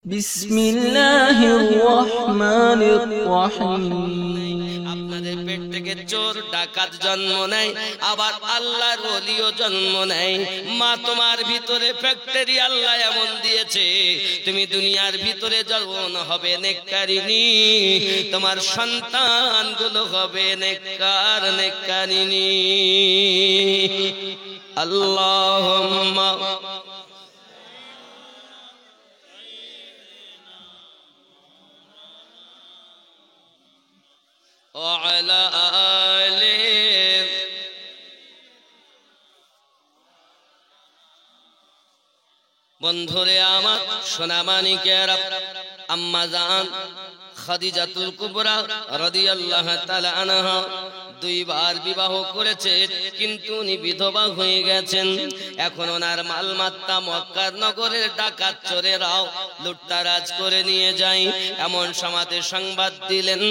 বিসমিল্লাহির রহমানির রহিম। আপনাদের পেট থেকে চোর ডাকাত জন্ম নেয়, আবার আল্লাহর ওলিও জন্ম নেয়। মা তোমার ভিতরে ফ্যাক্টরি আল্লাহ এমন দিয়েছে, তুমি দুনিয়ার ভিতরে যখন হবে নেককারিনী, তোমার সন্তানগুলো হবে নেককার নেককারিনী। আল্লাহুম্মা وعلى آله বন্ধুরে আমার সোনামানিকেরা, আম্মা জান খাদিজাতুল কুবরা রাদিয়াল্লাহু তাআলা আনহা দুইবার বিবাহ করেছে, কিন্তু উনি বিধবা হয়ে গেছেন। এখন ওনার মালমাত্তা মক্কার নগরের ডাকাত চোরেরাও লুটতারাজ করে নিয়ে যায়। এমন সমাজে সংবাদ দিলেন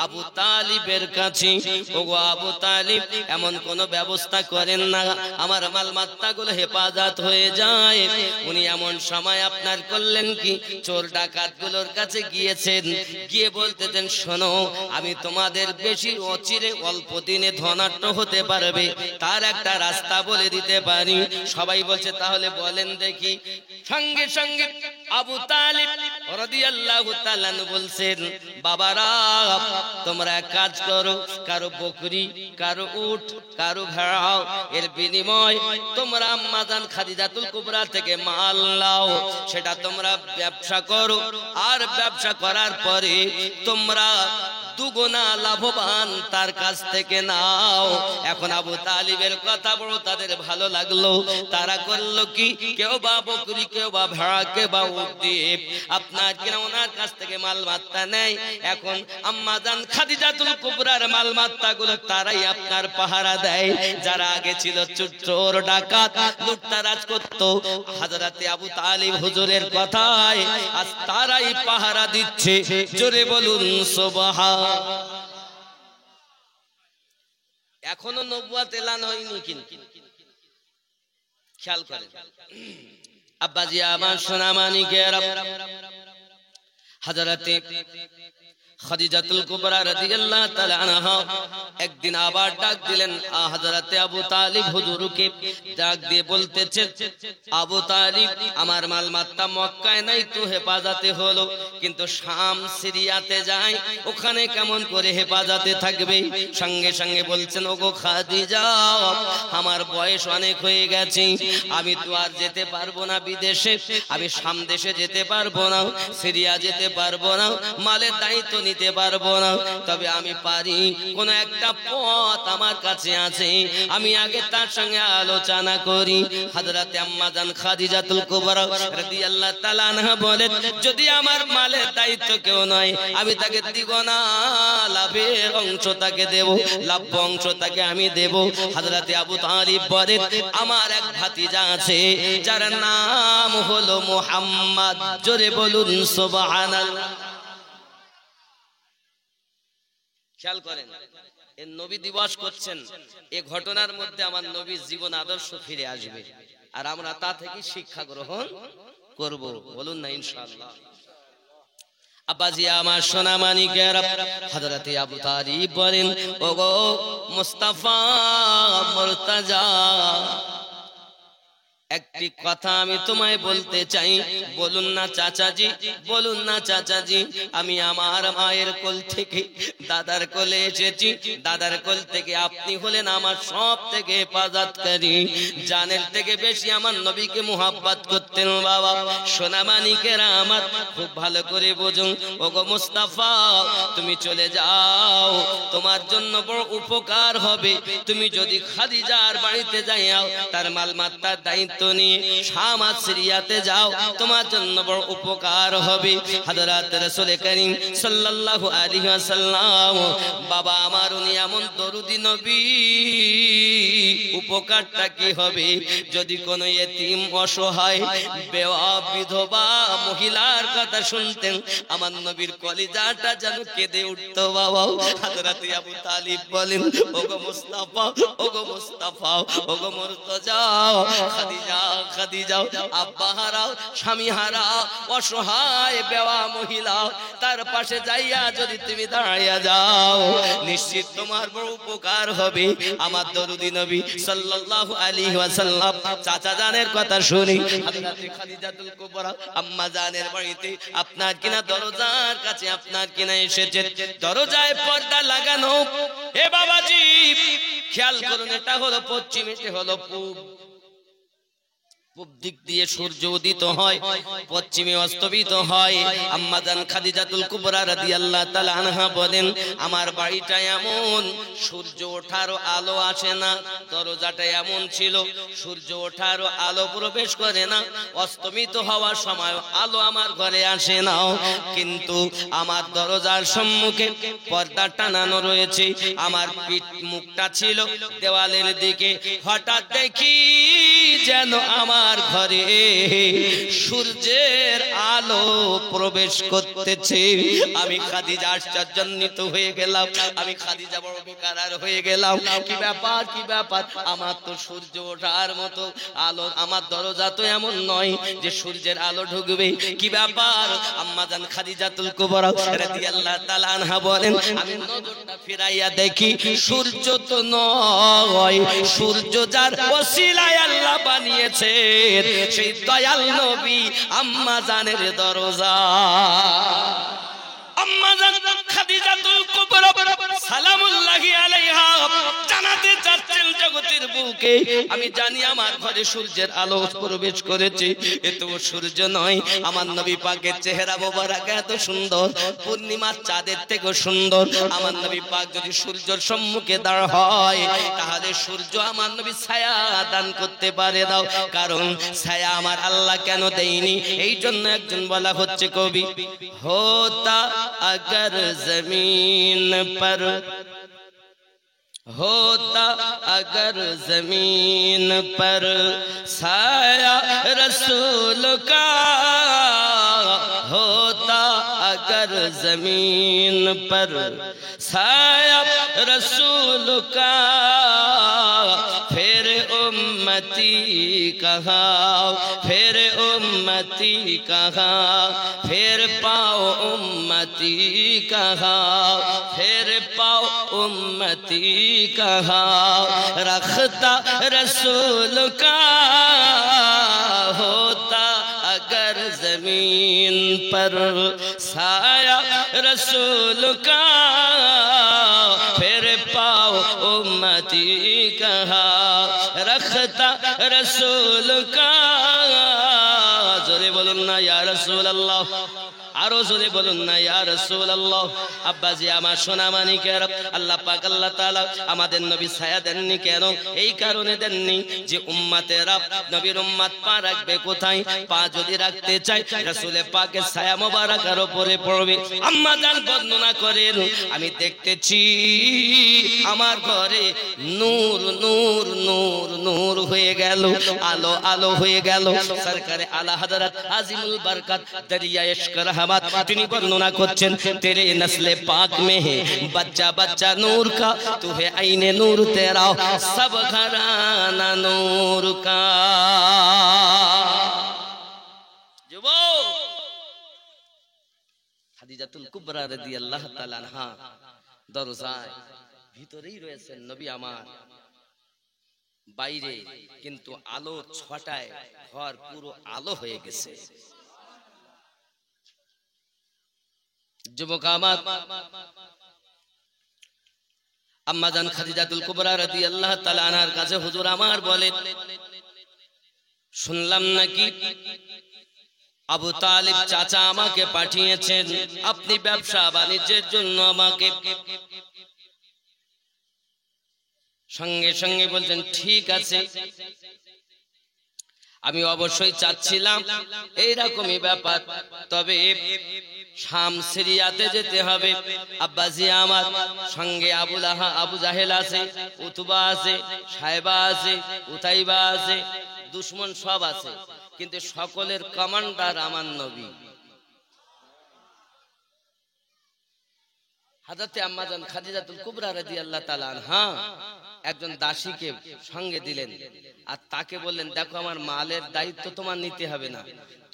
আবু তালিবের কাছে, ওগো আবু তালিব, এমন কোন ব্যবস্থা করেন না আমার মালমাত্তাগুলো হেফাজত হয়ে যায়। উনি এমন সময় আপনার করলেন কি, চোর ডাকাতগুলোর কাছে গিয়েছেন, গিয়ে বলতেছেন, শোনো, আমি তোমাদের বেশি অচিরে অল্প দিনে ধনাঢ্য হতে পারবে তার একটা রাস্তা বলে দিতে পারি। সবাই বলছে তাহলে বলেন দেখি। সঙ্গে সঙ্গে আবু তালিব রাদিয়াল্লাহু তাআলা বলছেন, বাবারা, তোমরা এক কাজ করো, কারো বকরি, কারো উট, কারো ভেড়া, এর বিনিময় তোমরা আম্মা জান খাদিজাতুল কুবরা থেকে মাল নাও, সেটা তোমরা ব্যবসা করো, আর ব্যবসা করার পরে তোমরা দুগুণা লাভবান তার কাছ থেকে নাও। এখন আবু তালিবের কথা বড় তাদের ভালো লাগলো। তারা করলো কি, কেউ বা বকরি, কেউ বা ভেড়া, কেউ বা উট দিয়ে আপনার কিনা ওনার কাছ থেকে মালমাত্তা নেয়। এখন আম্মা জান খাদিজাতুল কুবরার মালমাত্তা গুলো তারাই আপনার পাহারা দেয়। যারা আগে ছিল চোর ডাকাত লুটতারাজ করতো, হযরতে আবু তালিব হুজুরের কথায় আজ তারাই পাহারা দিচ্ছে। জোরে বলুন সুবহান। এখনো নবুয়ত এলান হয়নি, কিন্তু খেয়াল করেন আব্বাজি আমার সোনামানিকেরা, হযরতে খাদিজাতুল কুবরা রাদিয়াল্লাহু তাআলা আনহা একদিন আবার ডাক দিলেন হযরতে আবু তালিব হুজুরকে। ডাক দিয়ে বলতেছে, আবু তালিব, আমার মালমাত্তা মক্কায় নাই তো হেফাজতে হলো, কিন্তু শাম সিরিয়াতে যায়, ওখানে কেমন করে হেফাজতে থাকবে? সঙ্গে সঙ্গে বলছেন, ওগো খাদিজা, আমার বয়স অনেক হয়ে গেছে, আমি তো আর যেতে পারবো না বিদেশে, আমি শাম দেশে যেতে পারবো না, সিরিয়া যেতে পারবো না, মালের দায়িত্ব নিতে পারবো না। তবে আমি পারি, কোন একটা পথ আমার কাছে আছে, আমি আগে তার সঙ্গে আলোচনা করি। হযরতে আম্মা জান খাদিজাতুল কুবরা রাদিয়াল্লাহু তাআলা আনহা বলেন, যদি আমার মালের দায়িত্ব কেউ নয়, আমি তাকে দ্বিগুণ লাভের অংশ তাকে দেব, লাভ অংশ তাকে আমি দেব। হযরতে আবু তালিব বলেন, আমার এক ভাতিজা আছে যার নাম হলো মুহাম্মদ। জোরে বলুন সুবহানাল্লাহ। খেয়াল করেন, এই নবী দিবস করছেন, এই ঘটনার মধ্যে আমার নবীর জীবন আদর্শ ফিরে আসবে, আর আমরা তা থেকে শিক্ষা গ্রহণ করব। বলুন না ইনশাআল্লাহ। আব্বাজি আমার সোনামানিকেরা, হযরতে আবু তালিব বলেন, ওগো মুস্তাফা মুর্তাজা, একটি কথা আমি তোমায় বলতে চাই। বলুন না চাচাজি, বলুন না চাচাজি। আমি আমার মায়ের কোল থেকে দাদার কোলে এসেছি, দাদার কোল থেকে আপনি হলেন আমার সব থেকে হেফাজতকারী। জানের থেকে বেশি আমার নবীকে মুহাব্বত করতেন বাবা। সোনামানিকেরা আমার, খুব ভালো করে বুঝুন, ওগো মুস্তাফা, তুমি চলে যাও, তোমার জন্য বড় উপকার হবে। তুমি যদি খাদিজার বাড়িতে যাও, তার মালমাত্তার দায়িত্ব নিয়ে শাম সিরিয়াতে যাও, তোমার জন্য বড় উপকার হবে। হযরত রাসূল করিম সাল্লাল্লাহু আলাইহি ওয়াসাল্লাম, বাবা আমার উনি এমন দরুদি নবী, উপকারটা কি হবে? যদি কোনো ইতিম, অসহায়, বেওয়া, বিধবা মহিলার কথা শুনতেন, আমার নবীর কলিজাটা যেন কেঁদে উঠতো বাবা। হযরত আবু তালিব বলেন, ওগো মুস্তাফা, ওগো মুস্তাফা, ওগো মুর্তজা, খাদিজা হারা খাদিজা, আব্বা হারা, স্বামী হারা, অসহায় বেওয়া মহিলা, তার পাশে যাইয়া যদি তুমি দাঁড়াইয়া যাও, নিশ্চিত তোমার বড় উপকার হবে। আমার দরুদি নবী সাল্লাল্লাহু আলাইহি ওয়াসাল্লাম চাচা জানের কথা শুনি হযরত খাদিজাতুল কুবরা আম্মা জানের বাড়িতে আপনার কিনা দরজার কাছে আপনার কিনা এসেছে, দরজায় পর্দা লাগানো। এ বাবাজি খেয়াল করুন, এটা হলো পশ্চিম, এটা হলো পূব। পূব দিক দিয়ে সূর্য উদিত হয়, পশ্চিমে অস্তমিত হয়। আম্মা জান খাদিজাতুল কুবরা রাদিয়াল্লাহু তাআলা আনহা বলেন, আমার বাড়িটা এমন সূর্য ওঠারও আলো আসে না, দরজাটা এমন ছিল সূর্য ওঠারও আলো প্রবেশ করে না, অস্তমিত হওয়ার সময় আলো আমার ঘরে আসে না। কিন্তু আমার দরজার সম্মুখে পর্দা টানানো রয়েছে, আমার পিঠ মুখটা ছিল দেওয়ালের দিকে। হঠাৎ দেখি যেন আমার ঘরে সূর্যের আলো প্রবেশ করতেছে। আমি খাদিজা আশ্চর্যান্বিত হয়ে গেলাম, আমি খাদিজা বড় বেকার হয়ে গেলাম। কি ব্যাপার, কি ব্যাপার? আমার তো সূর্য ওঠার মতো আলো, আমার দরজা তো এমন নয় যে সূর্যের আলো ঢুকবে। কি ব্যাপার? আম্মা জান খাদিজাতুল কুবরা রাদিয়াল্লাহু তাআলা আনহা বলেন, আমি নজরটা ফিরাইয়া দেখি সূর্য তো নয়, সূর্য যার ওসিলায় আল্লাহ বানিয়েছে সেই দয়াল নবী আম্মা জানের দরজা। আম্মা জান খাদিজাতুল কুবরা সালামুল্লাহি আলাইহা জানাতে চাচ্ছেন জগতের বুকে, আমি জানি আমার ঘরে সূর্যের আলো প্রবেশ করেছে, এ তো সূর্য নয়, আমার নবী পাকের চেহারা মোবারক এত সুন্দর, পূর্ণিমার চাঁদের থেকেও সুন্দর। আমার নবী পাক যদি সূর্যের সম্মুখে দাঁড় হয়, তাহলে সূর্য আমার নবী ছায়া দান করতে পারে দাও, কারণ ছায়া আমার আল্লাহ কেন দেয়নি? এই জন্য একজন বলা হচ্ছে কবি, হোতা अगर जमीन पर, होता अगर जमीन पर साया रसूल का, होता अगर जमीन पर साया रसूल का, फिर उम्मती कहाँ, फिर उम्मती कहाँ, फिर पाओ उम्मती कहाँ, फिर पाओ उम्मती कहाँ, रखता रसूल का, होता अगर जमीन पर साया रसूल का, फिर पाओ उम्मती कहाँ, रखता रसूल का। जोरे बोलून ना या रसूल अल्लाह, আরো জোরে বলুন না ইয়া রাসূলুল্লাহ। আব্বাজি আমার সোনা মানিকের, আল্লাহ পাক আল্লাহ তাআলা আমাদের নবী ছায়া দেননি কেন? এই কারণে দেননি যে উম্মতেরা, নবীর উম্মত পা রাখবে কোথায়? পা যদি রাখতে চায় রাসূলের পাকের ছায়া মোবারকের উপরে পড়বে। আম্মা জান বর্ণনা করেন, আমি দেখতেছি আমার ঘরে নূর নূর নূর নূর হয়ে গেল, আলো আলো হয়ে গেল। সরকারে আলা হযরত আজিমুল বরকত দরিয়া ইশক रहमत তিনি বর্ণনা করছেন, তেরে নসলে পাক মে হে बच्चा बच्चा नूर का, तू है आईने नूर तेरा, सब घराना नूर का। যুবক খাদিজাতুল কুবরা রাদিয়াল্লাহু তাআলা আনহা দরজায় ভিতরেই রয়েছেন নবী আমার, বাইরে কিন্তু আলো ছটায় ঘর পুরো আলো হয়ে গেছে। যুবক আমার, আম্মা জান খাদিজাতুল কুবরা রাদিয়াল্লাহু তাআলা আনহার কাছে হুজুর আমার বলেন, শুনলাম নাকি আবু তালিব চাচা আমাকে পাঠিয়েছেন আপনি ব্যবসা বাণিজ্যের জন্য আমাকে। সঙ্গে সঙ্গে বলছেন ঠিক আছে, আমি অবশ্যই চাচ্ছিলাম এইরকমই ব্যাপার, তবে শাম সিরিয়াতে যেতে হবে। আব্বাজি আমার সঙ্গে আবু জাহেল আছে, উতবা আছে, সাহেবা আছে, উতাইবা আছে, দুশমন সব আছে, কিন্তু সকলের কমান্ডার আমার নবী। হযরতে আম্মাজান খাদিজাতুল কুবরা রাদিয়াল্লাহু তাআলা আনহা একজন দাসীকে সঙ্গে দিলেন আর তাকে বললেন, দেখো আমার মালের দায়িত্ব তোমার নিতে হবে না,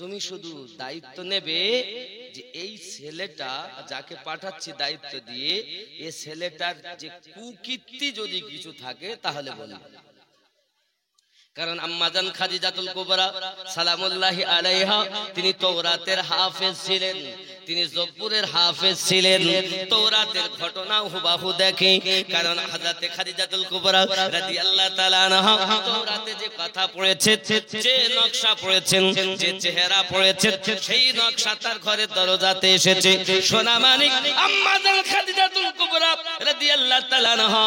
তুমি শুধু দায়িত্ব নেবে যে এই ছেলেটা যাকে পাঠাচ্ছি দায়িত্ব দিয়ে, এই ছেলেটার যে কুকীর্তি যদি কিছু থাকে তাহলে বলবে। কারণ আম্মাজান খাদিজাতুল কুবরা সালামুল্লাহি আলাইহা তিনি তাওরাতের হাফেজ ছিলেন, তিনি জব্বুরের হাফেজ ছিলেন। তাওরাতের ঘটনা হুবাহু দেখে, কারণ হযরতে খাদিজাতুল কুবরা রাদিয়াল্লাহু তাআলা আনহা তাওরাতে যে কথা পড়েছে, যে নকশা পড়েছেন, যে চেহারা পড়েছে, সেই নকশা তার ঘরের দরজাতে এসেছে। সোনা মানিক আম্মাজান খাদিজাতুল কুবরা রাদিয়াল্লাহু তাআলা আনহা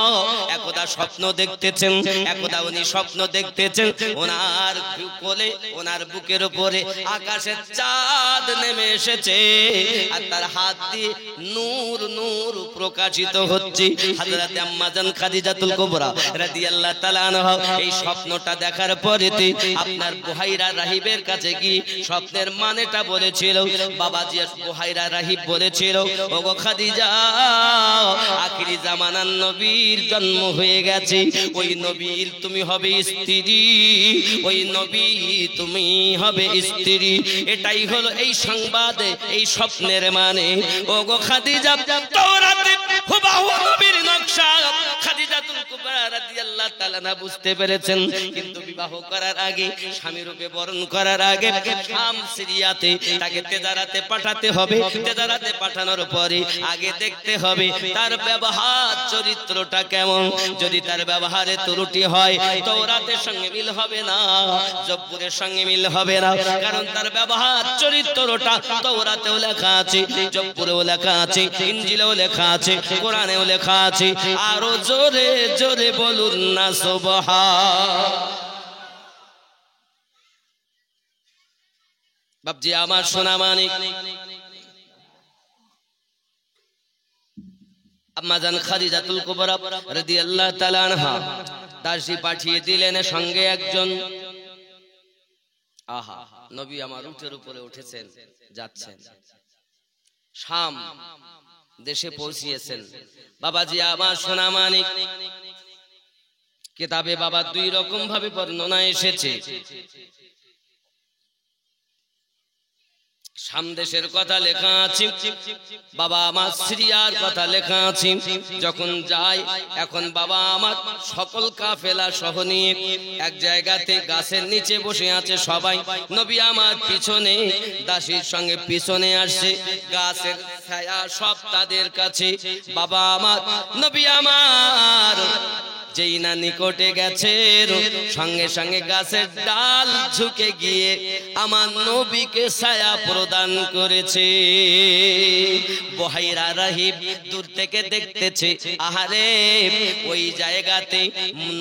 একদা স্বপ্ন দেখতেছেন, একদা উনি স্বপ্ন দেখতেছেন ওনার কোলে, ওনার বুকের উপরে আকাশের চাঁদ নেমে এসেছে আর তার হাত দিয়ে নূর নূর প্রকাশিত হচ্ছে। হযরত আম্মাজান খাদিজাতুল কুবরা রাদিয়াল্লাহু তাআলা আনহা এই স্বপ্নটা দেখার পরে আপনার বুহাইরা রাহিবের কাছে কি স্বপ্নের মানেটা বলেছিল। বাবাজি বুহাইরা রাহিব বলেছিল, ওগো খাদিজা, আখিরি জামানার নবীর জন্ম হয়ে গেছে, ওই নবীর তুমি হবে স্ত্রী, ওই নবী তুমি হবে স্ত্রী। এটাই হলো এই সংবাদে, এই স্বপ্নের মানে। ওগো খাদিজা, তাওরাতে হুবহু নবীর নকশা খাদিজাতুল কুবরা রাদিয়াল্লাহু তাআলা না বুঝতে পেরেছেন, কিন্তু বিবাহ করার আগে, স্বামী রূপে বরণ করার আগে শাম সিরিয়াতে তাকে তেজারাতে পাঠাতে হবে। তেজারাতে পাঠানোর পরে আগে দেখতে হবে তার ব্যবহার চরিত্রটা কেমন। যদি তার ব্যবহারে ত্রুটি হয় তাওরাতের সঙ্গে মিল হবে না, জব্বুরের সঙ্গে মিল হবে না, কারণ তার ব্যবহার চরিত্রটা তাওরাতেও লেখা আছে, জব্বুরেও লেখা আছে, ইনজিলেও লেখা আছে, কোরআনেও লেখা আছে। আরো জোরে জোরে বলুন না সুবহান। বাপজি আমার সোনা মানিক, আম্মাজান খাদিজাতুল কুবরা রাদিয়াল্লাহু তাআলা আনহা দাসী পাঠিয়ে দিলেন, সঙ্গে একজন। আহা, নবী আমার উটের উপরে উঠেছেন, যাচ্ছেন, শাম দেশে পৌঁছিয়েছেন। বাবাজি আমার সোনা মানিক, কিতাবে বাবা দুই রকম ভাবে বর্ণনা এসেছে। শাম দেশের কথা লেখা আছে, বাবা আমার সিরিয়ার কথা লেখা আছে। যখন যায়, এখন বাবা আমার সকল কাফেলা সহ নিয়ে এক জায়গাতে গাছের নিচে বসে আছে সবাই। নবী আমার পিছনে দাসীর সঙ্গে পিছনে আসছে, গাছের ছায়া সব তাদের কাছে। বাবা আমার নবী আমার যেই না নিকটে গেছে, সঙ্গে সঙ্গে গাছের ডাল ঝুঁকে গিয়ে আমার নবীকে ছায়া প্রদান করেছে। বুহাইরা রাহিব দূর থেকে দেখতেছে, আহারে ওই জায়গাতে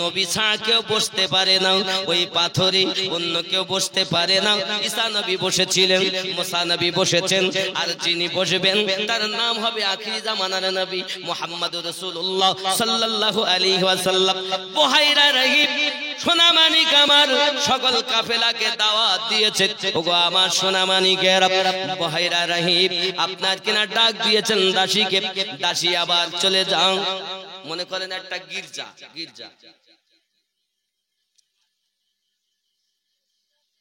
নবী ছাড়া কেউ বসতে পারে না, ওই পাথরে অন্য কেউ বসতে পারে না। ঈসা নবী বসেছিলেন, মুসা নবী বসেছেন, আর যিনি বসবেন তার নাম হবে আখিরি জামানার নবী মুহাম্মদুর রাসূলুল্লাহ সাল্লাল্লাহু আলাইহি ওয়াসাল্লাম। বুহাইরা রাহিব সোনা মানিক আমার সকল কাফেলাকে দাওয়াত দিয়েছে। ওগো আমার সোনা মানিকের, বুহাইরা রাহিব আপনার কিনা ডাক দিয়েছেন দাসীকে, দাসী আবার চলে যাও। মনে করেন একটা গির্জা,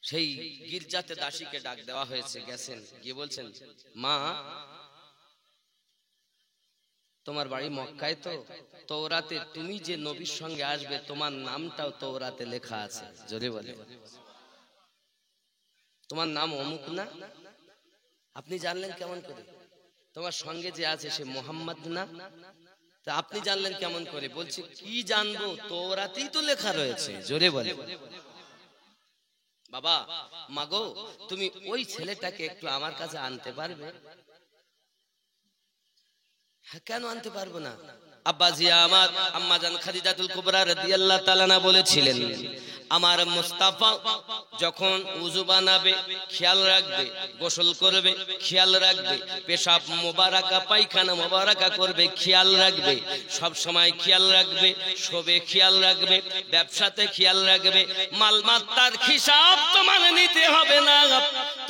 সেই গির্জাতে দাসীকে ডাক দেওয়া হয়েছে। গেছেন, গিয়ে বলছেন, মা তোমার বাড়ি মক্কায় তো, তাওরাতে তুমি যে নবীর সঙ্গে আসবে তোমার নামটাও তাওরাতে লেখা আছে। জোরে বলে, তোমার নাম অমুক না? আপনি জানলেন কেমন করে? তোমার সঙ্গে যে আছে সে মুহাম্মদ না? তা আপনি জানলেন কেমন করে? বলছে কি জানবো, তাওরাতেই তো লেখা রয়েছে। জোরে বলে, বাবা মাগো তুমি ওই ছেলেটাকে একটু আমার কাছে আনতে পারবে? কেন আনতে পারবো না? আব্বাজি আমার আম্মাজান খাদিজাতুল কুবরা রাদিয়াল্লাহু তাআলা বলেছিলেন, আমার মুস্তাফা যখন উযু বানাবে খেয়াল রাখবে, গোসল করবে খেয়াল রাখবে, পেশাব মোবারকা পায়খানা মোবারকা করবে খেয়াল রাখবে, সব সময় খেয়াল রাখবে, শোবে খেয়াল রাখবে, ব্যবসাতে খেয়াল রাখবে। মালমাত্তার হিসাব তোমার নিতে হবে না,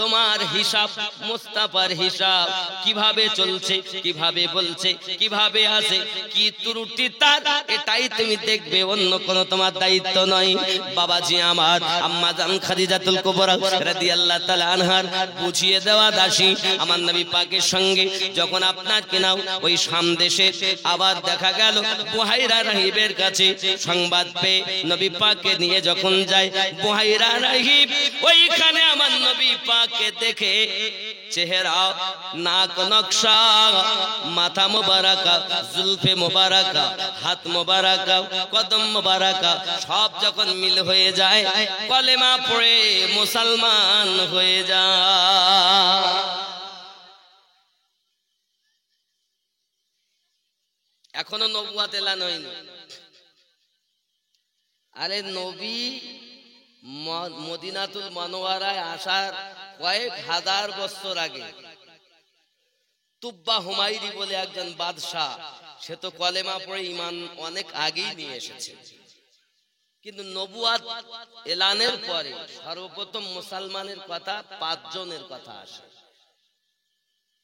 তোমার হিসাব মুস্তাফার হিসাব, কিভাবে চলছে, কিভাবে বলছে, কিভাবে আছে, কি ত্রুটি তার, এটাই তুমি দেখবে, অন্য কোনো তোমার দায়িত্ব নয়। বাবাজি আমার, আম্মা জান খাদিজাতুল কুবরা রাদিয়াল্লাহু তাআলা আনহার বুঝিয়ে দেওয়া দাসী আমার নবী পাকের সঙ্গে যখন আপনার কিনা ওই শাম দেশে আবার দেখা গেল, বুহাইরা রাহিবের কাছে সংবাদ পেয়ে নবী পাককে নিয়ে যখন যায়, বুহাইরা রাহিব ওইখানে আমার নবী পাককে দেখে চেহারা, নাক নকশা, মাথা মোবারকা, জুলফে মোবারকা, হাত মোবারকা, কদম মোবারকা সব যখন মিল হয়ে যায়, কলেমা পড়ে মুসলমান হয়ে যায়। এখনো নবুয়াত এলান হয়নি। আরে নবী মদিনাতুল মুনাওয়ারায় আসার কয়েক হাজার বছর আগে তুব্বা হুমায়রি বলে একজন বাদশাহ, সে তো কলেমা পড়ে ঈমান অনেক আগেই নিয়ে এসেছে, কিন্তু নবুয়াত এলানের পরে সর্বপ্রথম মুসলমানের কথা 5 জনের কথা আসে।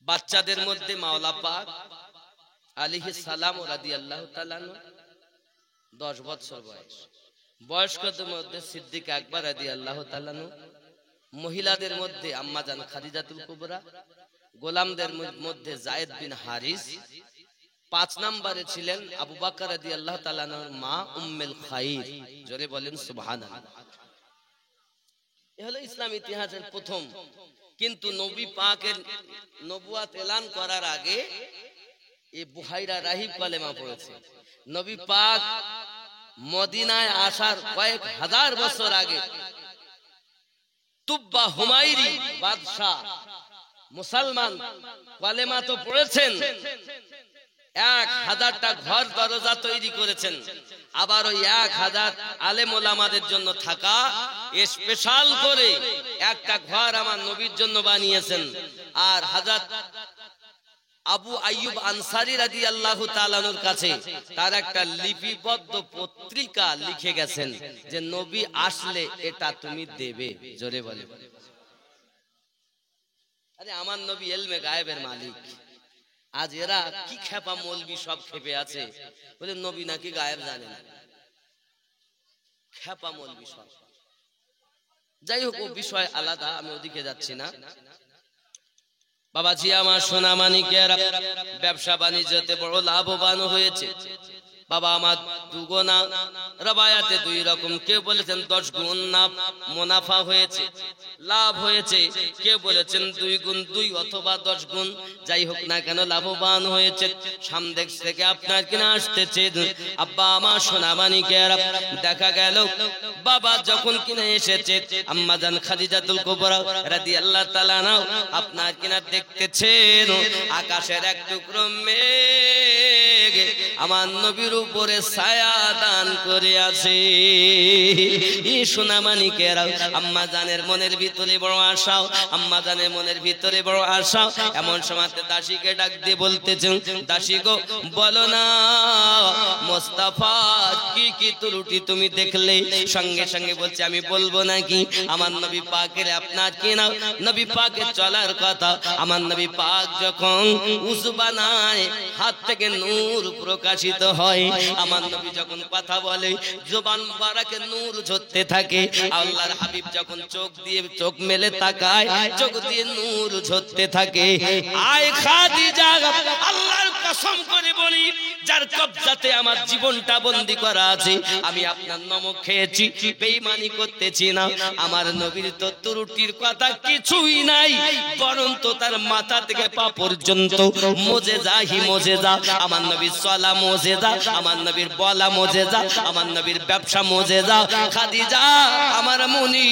বাচ্চাদের মধ্যে মাওলা পাক আলাইহিস সালাম রাদিয়াল্লাহু তাআলা 10 বছর বয়স, বয়স্কদের মধ্যে সিদ্দিক আকবর রাদিয়াল্লাহু তাআলা, মহিলাদের মধ্যে আম্মা জান খাদিজাতুল কুবরা, গোলামদের মধ্যে যায়েদ বিন হারিস, 5 নম্বরে ছিলেন আবু বকর রাদিয়াল্লাহু তাআলার মা উম্মুল খাইর। জোরে বলেন সুবহানাল্লাহ। এ হলো ইসলাম ইতিহাসের প্রথম। কিন্তু নবী পাকের নবুয়াত এলান করার আগে এই বুহাইরা রাহিব কলেমা পড়েছে। নবী পাক মদিনায় আসার কয়েক হাজার বছর আগে তুব্বা হুমায়রি বাদশাহ মুসলমান কলেমা তো পড়েছেন, 1000টা ঘর দরজা তৈরি করেছেন, আবার ওই 1000 আলেম ওলামাদের জন্য থাকা স্পেশাল করে একটা ঘর আমার নবীর জন্য বানিয়েছেন। আর হযরত আবু আইয়ুব আনসারী রাদিয়াল্লাহু তাআলার কাছে তার একটা লিপিবদ্ধ পত্রিকা লিখে গেছেন যে নবী আসলে এটা তুমি দেবে। জোরে বলে। আরে আমার নবী ইলমে গায়েবের মালিক। আজ এরা কি খেপা মৌলবি সব খেপে আছে, বলে নবী নাকি গায়েব জানে না। খেপা মৌলবি সব। যাই হোক, ও বিষয় আলাদা, আমি ওদিকে যাচ্ছি না। বাবাজি আমার, সোনা মানিকেরা ব্যবসা বাণিজ্যতে বড় লাভবান হয়েছে। বাবা আমার দুগুণা রবায়াতে 2 রকম, কেউ বলেছেন 10 গুণ না মুনাফা হয়েছে, লাভ হয়েছে, কেউ বলেছেন 2 গুণ 2 অথবা 10 গুণ, যাই হোক না কেন লাভবান হয়েছে। সামদেশ থেকে আপনার কিনা আসতেছে আব্বা আমার সোনা মানিকেরা, দেখা গেল বাবা যখন কিনা এসেছে আম্মা জান খাদিজাতুল কুবরা রাদিয়াল্লাহু তাআলা আপনার কিনা দেখতেছেন আকাশের এক টুকরো মেঘ আমার নবীর উপরে ছায়া দান করে আছে। এই সোনা মানিকেরা, আম্মা জানের মনের ভিতরে বড় আশা, আম্মা জানের মনের ভিতরে বড় আশা। এমন সময় দাসীকে ডাক দিয়ে বলতেছেন, দাসী গো বলো না মুস্তাফা কি কি ত্রুটি তুমি দেখলে? সঙ্গে সঙ্গে বলছে আমি বলবো নাকি, আমার নবী পাকের আপনার কি না নবী পাকের চলার কথা। আমার নবী পাক যখন উযু বানায় হাত থেকে নূর প্রকাশিত হয়, আমার নবী যখন কথা বলে জবান মুবারকে নূর ঝরতে থাকে। আল্লাহর হাবিব যখন চোখ মেলে তাকায়, চোখ দিয়ে নূর ঝরতে থাকে। আয় খাদিজা, আল্লাহর কসম করে বলি যার কবজাতে আমার জীবনটা বন্দী করা আছে, আমি আপনার নমক খেয়েছি, বেঈমানি করতেছি না। আমার নবীর তো ত্রুটির কথা কিছুই নাই, বরং তো তার মাথা থেকে পা পর্যন্ত মুজিজা হি মুজিজা। আমার নবীর চলা মুজিজা, আমার নবীর বলা মুজিজা, আমার নবীর ব্যবসা মুজিজা। খাদিজা আমার মুনি,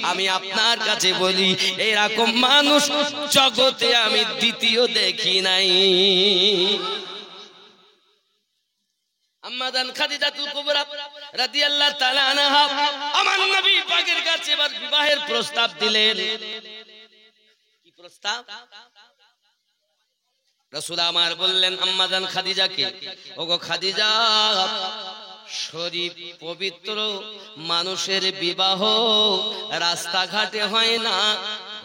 আমি আপনার কাছে বলি এরকম মানুষ জগতে আমি দ্বিতীয় দেখি নাই। আম্মা জান খাদিজাতুল কুবরা রাদিয়াল্লাহু তাআলা আনহা আমার নবী পাকের কাছে এবার বিবাহের প্রস্তাব দিলেন। কি প্রস্তাব? রাসূল আমার বললেন আম্মা জান খাদিজাকে, ওগো খাদিজা, শরীফ পবিত্র মানুষের বিবাহ রাস্তাঘাটে হয় না,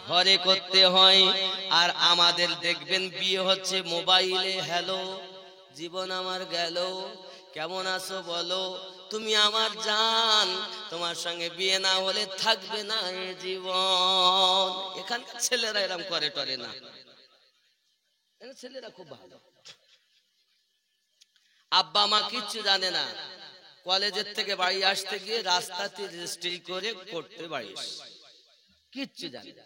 ঘরে করতে হয়। আর আমাদের দেখবেন বিয়ে হচ্ছে মোবাইলে, হ্যালো জীবন আমার গেল, কেমন আছো বলো, তুমি আমার জান, তোমার সঙ্গে বিয়ে না হলে থাকবে না এ জীবন। এখানকার ছেলেরা এরকম করে টরে না, ছেলেরা খুব ভালো। আব্বা মা কিচ্ছু জানে না, কলেজের থেকে বাড়ি আসতে গিয়ে রাস্তাতে রেজিস্ট্রি করে করতে বাড়ি কিচ্ছু জানে না।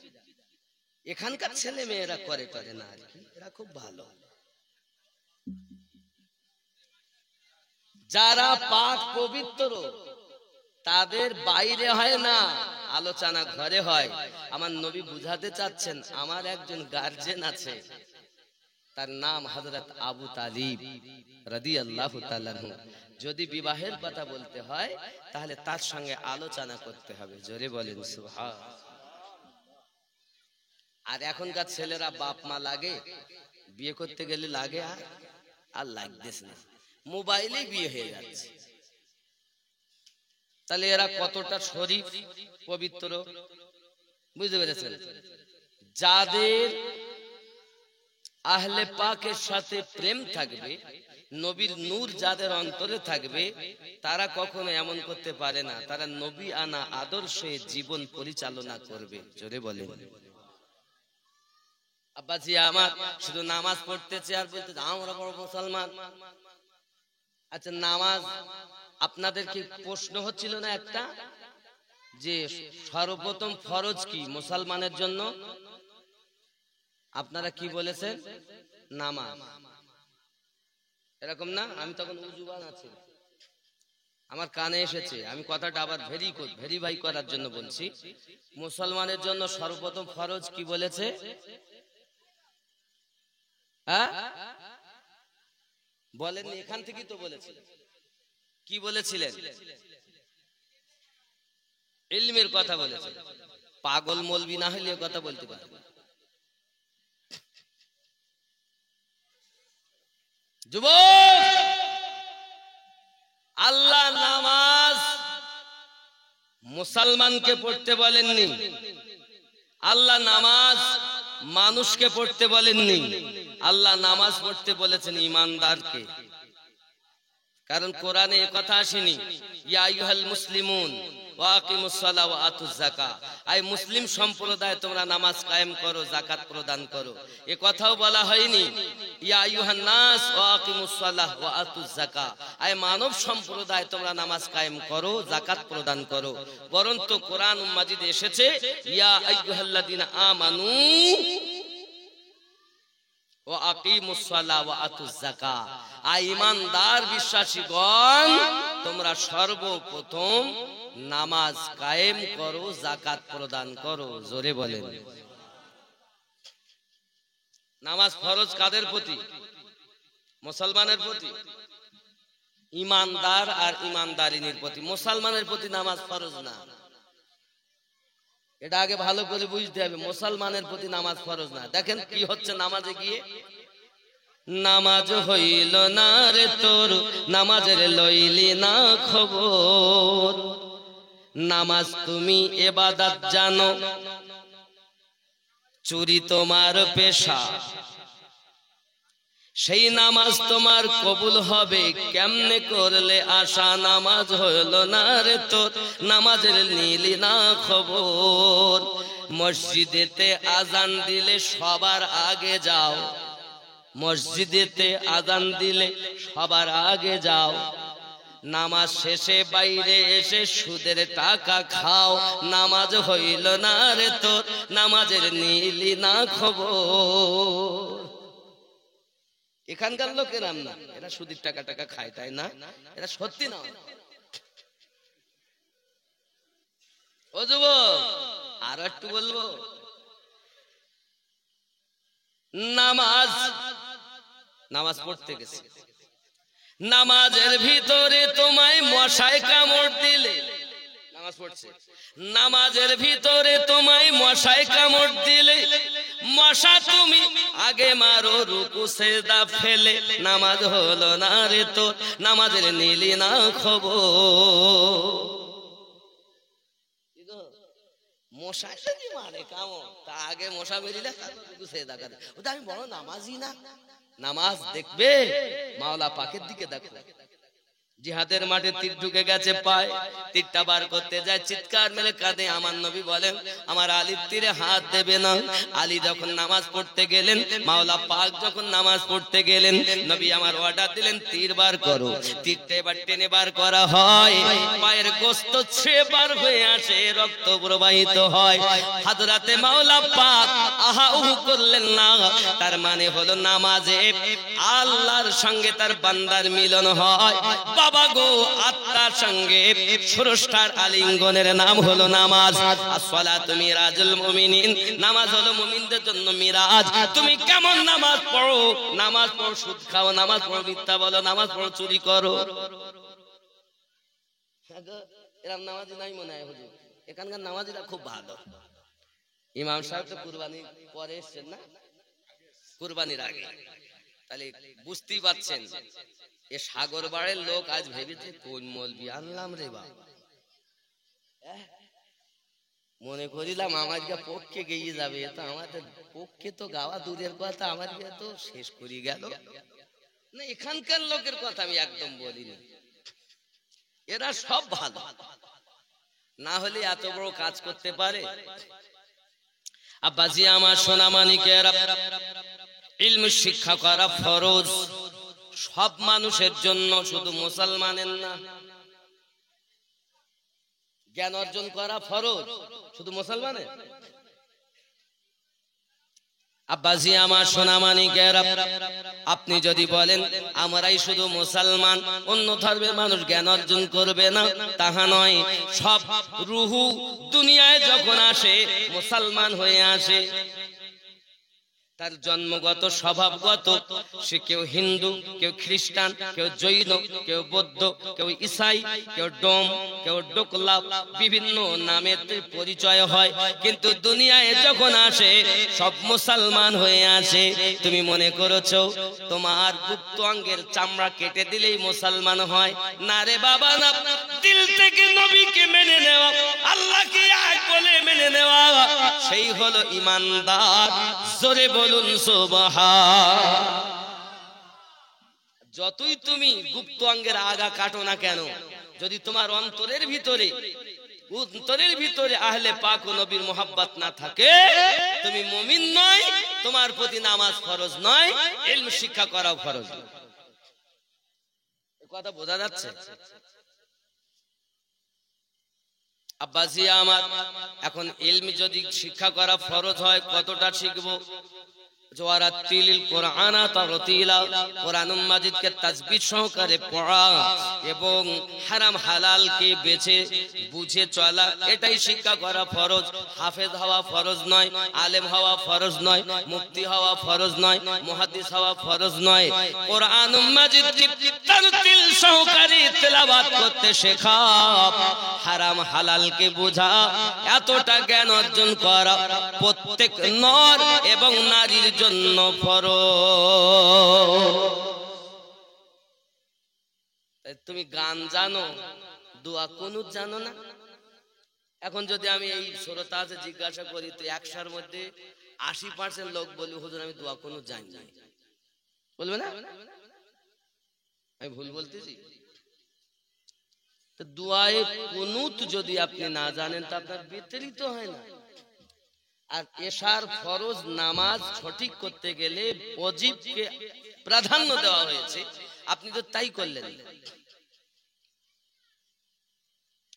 এখানকার ছেলে মেয়েরা করে টরে না, আর কি, এরা খুব ভালো। যারা পাক পবিত্র তাদের বাইরে হয় না, আলোচনা ঘরে হয়। আমার নবী বুঝাতে চাচ্ছেন, আমার একজন গার্জেন আছে, তার নাম হযরত আবু তালিব রাদিয়াল্লাহু তাআলা আনহু। যদি বিবাহের কথা বলতে হয় তাহলে তার সঙ্গে আলোচনা করতে হবে। জোরে বলেন সুবহান। আর এখনকার ছেলেরা বাপ মা লাগে, বিয়ে করতে গেলে লাগে, আর লাগতেছে না, মোবাইলে বিয়ে হয়ে যাচ্ছে। তাহলে এরা কতটা শরীফ পবিত্র বুঝতে পেরেছেন? যাদের আহলে পাকের সাথে প্রেম থাকবে, নবীর নূর যাদের অন্তরে থাকবে, তারা কখনো এমন করতে পারে না, তারা নবী আনা আদর্শে জীবন পরিচালনা করবে। জোরে বলেন। আব্বাজি আমার শুধু নামাজ পড়তেছে আর বলতেছে আমরা বড় মুসলমান। আচ্ছা, নামাজ আপনাদের কি প্রশ্ন হচ্ছিল না একটা, যে সর্বপ্রথম ফরজ কি মুসলমানের জন্য? আপনারা কি বলেছেন? নামাজ। এরকম না? আমি তখন উজুবান আছি, আমার কানে এসেছে, আমি কথাটা আবার ভেরিফাই করার জন্য বলছি। মুসলমানের জন্য সর্বপ্রথম ফরজ কি বলেছে? হ্যাঁ বলেন, এখান থেকেই তো বলেছিলেন। কি বলেছিলেন? ইলমের কথা বলেছেন। পাগল মৌলবি না হলে কথা বলতে পারে। যুবক, আল্লাহ নামাজ মুসলমানকে পড়তে বলেননি, আল্লাহ নামাজ মানুষকে পড়তে বলেননি, আল্লাহ নামাজ পড়তে বলেছেন ঈমানদারকে। কারণ কোরআনে এই কথা আসেনি ইয়া আইয়ুহাল মুসলিমুন ওয়া আকিমুস সালাহ ওয়া আতুজ যাকাত, আই মুসলিম সম্প্রদায় তোমরা নামাজ কায়েম করো, যাকাত প্রদান করো। এই কথাও বলা হয়নি ইয়া আইয়ুহান নাস ওয়া আকিমুস সালাহ ওয়া আতুজ যাকাত, আই মানব সম্প্রদায় তোমরা নামাজ কায়েম করো, যাকাত প্রদান করো। বরঞ্চ কোরআন মাজিদে এসেছে ইয়া আইয়ুহাল্লাযিনা আমানু ওয়া আকিমুস সালাহ ওয়া আতুজ যাকাত, আই ঈমানদার বিশ্বাসীগণ তোমরা সর্বপ্রথম নামাজ কায়েম করো, যাকাত প্রদান করো। জোরে বলেন। নামাজ ফরজ কাদের প্রতি? মুসলমানের প্রতি, ঈমানদার আর ঈমানদারিনীর প্রতি। মুসলমানের প্রতি নামাজ ফরজ না, এটা আগে ভালো করে বুঝতে হবে। মুসলমানের প্রতি নামাজ ফরজ না। দেখেন কি হচ্ছে নামাজে গিয়ে, নামাজ হইল না রে তোর, নামাজের লইলি না খবর, নামাজ তুমি ইবাদত জানো, চুরি তোমার পেশা, সেই নামাজ তোমার কবুল হবে কেমনে করলে আশা, নামাজ হইল না রে তোর, নামাজের নিলি না খবর, মসজিদেতে আজান দিলে সবার আগে যাও, মসজিদেতে আজান দিলে সবার আগে যাও, নামাজ শেষে বাইরে এসে সুদের টাকা খাও, নামাজ হইল না রে তোর, নামাজের নিলি না খবর। এখানকার লোকেরা না, এরা সুদের টাকা খায়, তাই না? এরা সত্যি না। ও যুবক, আর একটু বলবো, নামাজ পড়তে গেছে, নামাজের ভিতরে তোমায় মশায় কামড় দিলে, নামাজ পড়ছে, নামাজের ভিতরে তোমায় মশায় কামড় দিলে, মশা তুমি আগে মারো রুকু সেজদা ফেলে, নামাজ হলো না রে তো, নামাজের নিলি না খবর। মশাই যদি মারে কামড়, তা আগে মশা বেরিলে রুকু সেজদা করে, ওটা আমি বড় নামাজি না। নামাজ দেখবে মাওলা পাকের দিকে দেখো। জিহাদের মাঠে তীর ঢুকে গেছে পায়, তীরটা বার করতে যায়, চিৎকার মেরে কাঁদে। আমার নবী বলেন আমার আলীর তীরে হাত দেবে না। আলী যখন নামাজ পড়তে গেলেন, মাওলা পাক যখন নামাজ পড়তে গেলেন, নবী আমার অর্ডার দিলেন তীর বার করো। তীরটা এবার টেনে বার করা হয়, পায়ের গোস্ত ছিঁড়ে বার হয়ে আসে, রক্ত প্রবাহিত হয়। হযরতে মাওলা পাক আহা উহু করলেন না। তার মানে হলো নামাজে আল্লাহর সঙ্গে তার বান্দার মিলন হয়। বাবা গো, আত্মার সঙ্গে স্রষ্টার আলিঙ্গনের নাম হলো নামাজ। আসসালাতু মিরাজুল মুমিনিন, নামাজ হলো মুমিনদের জন্য মিরাজ। তুমি কেমন নামাজ পড়ো? নামাজ পড়ো সুদ খাও, নামাজ পড়ো মিথ্যা বলো, নামাজ পড়ো চুরি করো। এরকম নামাজি নাই মনে হয় হুজুর? এখানকার নামাজিরা খুব ভালো। ইমাম সাহেব তো কুরবানি পরে এসছেন না, কুরবানির আগে, তাহলে বুঝতেই পারছেন এ সাগর বাড়ির লোক আজ ভেবেছে কোন মৌলবি আনলাম রে বাবা। মনে করিলাম আমার পক্ষে গিয়ে যাবে, তো আমাদের পক্ষে তো গাওয়া দূরের কথা, আমার তো শেষ করি গেল না। এখানকার লোকের কথা আমি একদম বলিনি, এরা সব ভালো, না হলে এত বড় কাজ করতে পারে? আব্বাজি আমার সোনা মানিকেরা, ইলম শিক্ষা করা ফরজ সব মানুষের জন্য, শুধু মুসলমানের না। জ্ঞান অর্জন করা ফরজ শুধু মুসলমানের। আব্বাজি আমার সোনা মানিকেরা, আপনি যদি বলেন আমরাই শুধু মুসলমান, অন্য ধর্মের মানুষ জ্ঞান অর্জন করবে না, তাহা নয়। সব রুহু দুনিয়ায় যখন আসে মুসলমান হয়ে আসে। তার জন্মগত স্বভাবগত সে কেউ হিন্দু, কেউ খ্রিস্টান, কেউ জৈন, কেউ বৌদ্ধ, কেউ ইসাই, কেউ ডোম, কেউ ডোকলা, বিভিন্ন নামের পরিচয় হয়, কিন্তু দুনিয়ায় যখন আসে সব মুসলমান হয়ে আসে। তুমি মনে করেছো তোমার গুপ্ত অঙ্গের চামড়া কেটে দিলেই মুসলমান হয়? না রে বাবা না, দিল থেকে নবীকে মেনে নেওয়া, আল্লাহকে এক বলে মেনে নেওয়া, সেই হলো ঈমানদার। জোরে বলুন সুবহান। যতই তুমি গুপ্ত অঙ্গের আগা কাটো না কেন, যদি তোমার অন্তরের ভিতরে আহলে পাক ও নবীর মোহাব্বত না থাকে, তুমি মুমিন নয়, তোমার প্রতি নামাজ ফরজ নয়, ইলম শিক্ষা করাও ফরজ। এই কথা বোঝা যাচ্ছে? আব্বাসি আমার, এখন ইলম যদি শিক্ষা করা ফরজ হয়, কতটা শিখবো? সহকারে পড়া এবং হারাম হালালকে বেছে বুঝে চলা, এটাই শিক্ষা করা ফরজ। হাফেজ হওয়া ফরজ নয়, আলেম হওয়া ফরজ নয়, মুফতি হওয়া ফরজ নয়, মুহাদ্দিস হওয়া ফরজ নয়। কোরআনুল মাজিদ তারতিল সহকারে তেলাওয়াত করতে শেখা, হারাম হালালকে বোঝা, এতটা জ্ঞান অর্জন করা প্রত্যেক নর এবং নারীর জন্য ফরজ। তুমি গান জানো, দোয়া কুনুত জানো না? এখন যদি আমি এই শ্রোতা আছে জিজ্ঞাসা করি, তো 100-র মধ্যে 80% লোক বলি হুজুর আমি দোয়া কুনুত জানি না। বলবে না? আমি ভুল বলতেছি? তো দোয়ায়ে কুনুত যদি আপনি না জানেন, তা আপনার বিতরিত হয় না। আর এশার ফরজ নামাজ সঠিক করতে গেলে ওয়াজিবকে প্রাধান্য দেওয়া হয়েছে, আপনি তো তাই করলেন।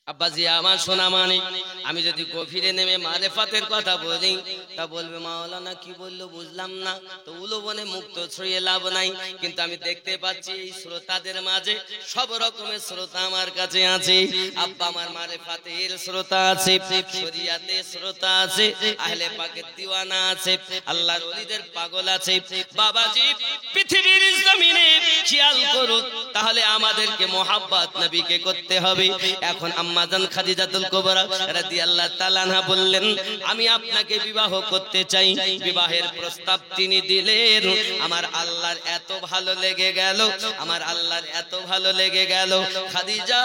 আব্বাজি আমার সোনা মানিক, আমি যদি গভীরে নেমে মারেফাতের কথা বলি তা বলবে মাওলানা কি বললো বুঝলাম না, তো উলোবনে মুক্ত ছড়িয়ে লাভ নাই। কিন্তু আমি দেখতে পাচ্ছি এই শ্রোতাদের মাঝে সব রকমের শ্রোতা আমার কাছে আছে। আব্বা আমার মারেফাতের শ্রোতা আছে, শরিয়াতের শ্রোতা আছে, আহলে পাকের দিওয়ানা আছে, আল্লাহর ওলিদের পাগল আছে। বাবাজি পৃথিবীর জমিনে খেয়াল করুন, তাহলে আমাদেরকে মোহাব্বত নবীকে করতে হবে। এখন আম্মাজান খাদিজাতুল কুবরা রাদিয়াল্লাহু তাআলা আনহা বললেন, আমি আপনাকে বিবাহ করতে চাই। বিবাহের প্রস্তাব তিনি দিলেন। আমার আল্লাহর এত ভালো লেগে গেল, আমার আল্লাহর এত ভালো লেগে গেল, খাদিজা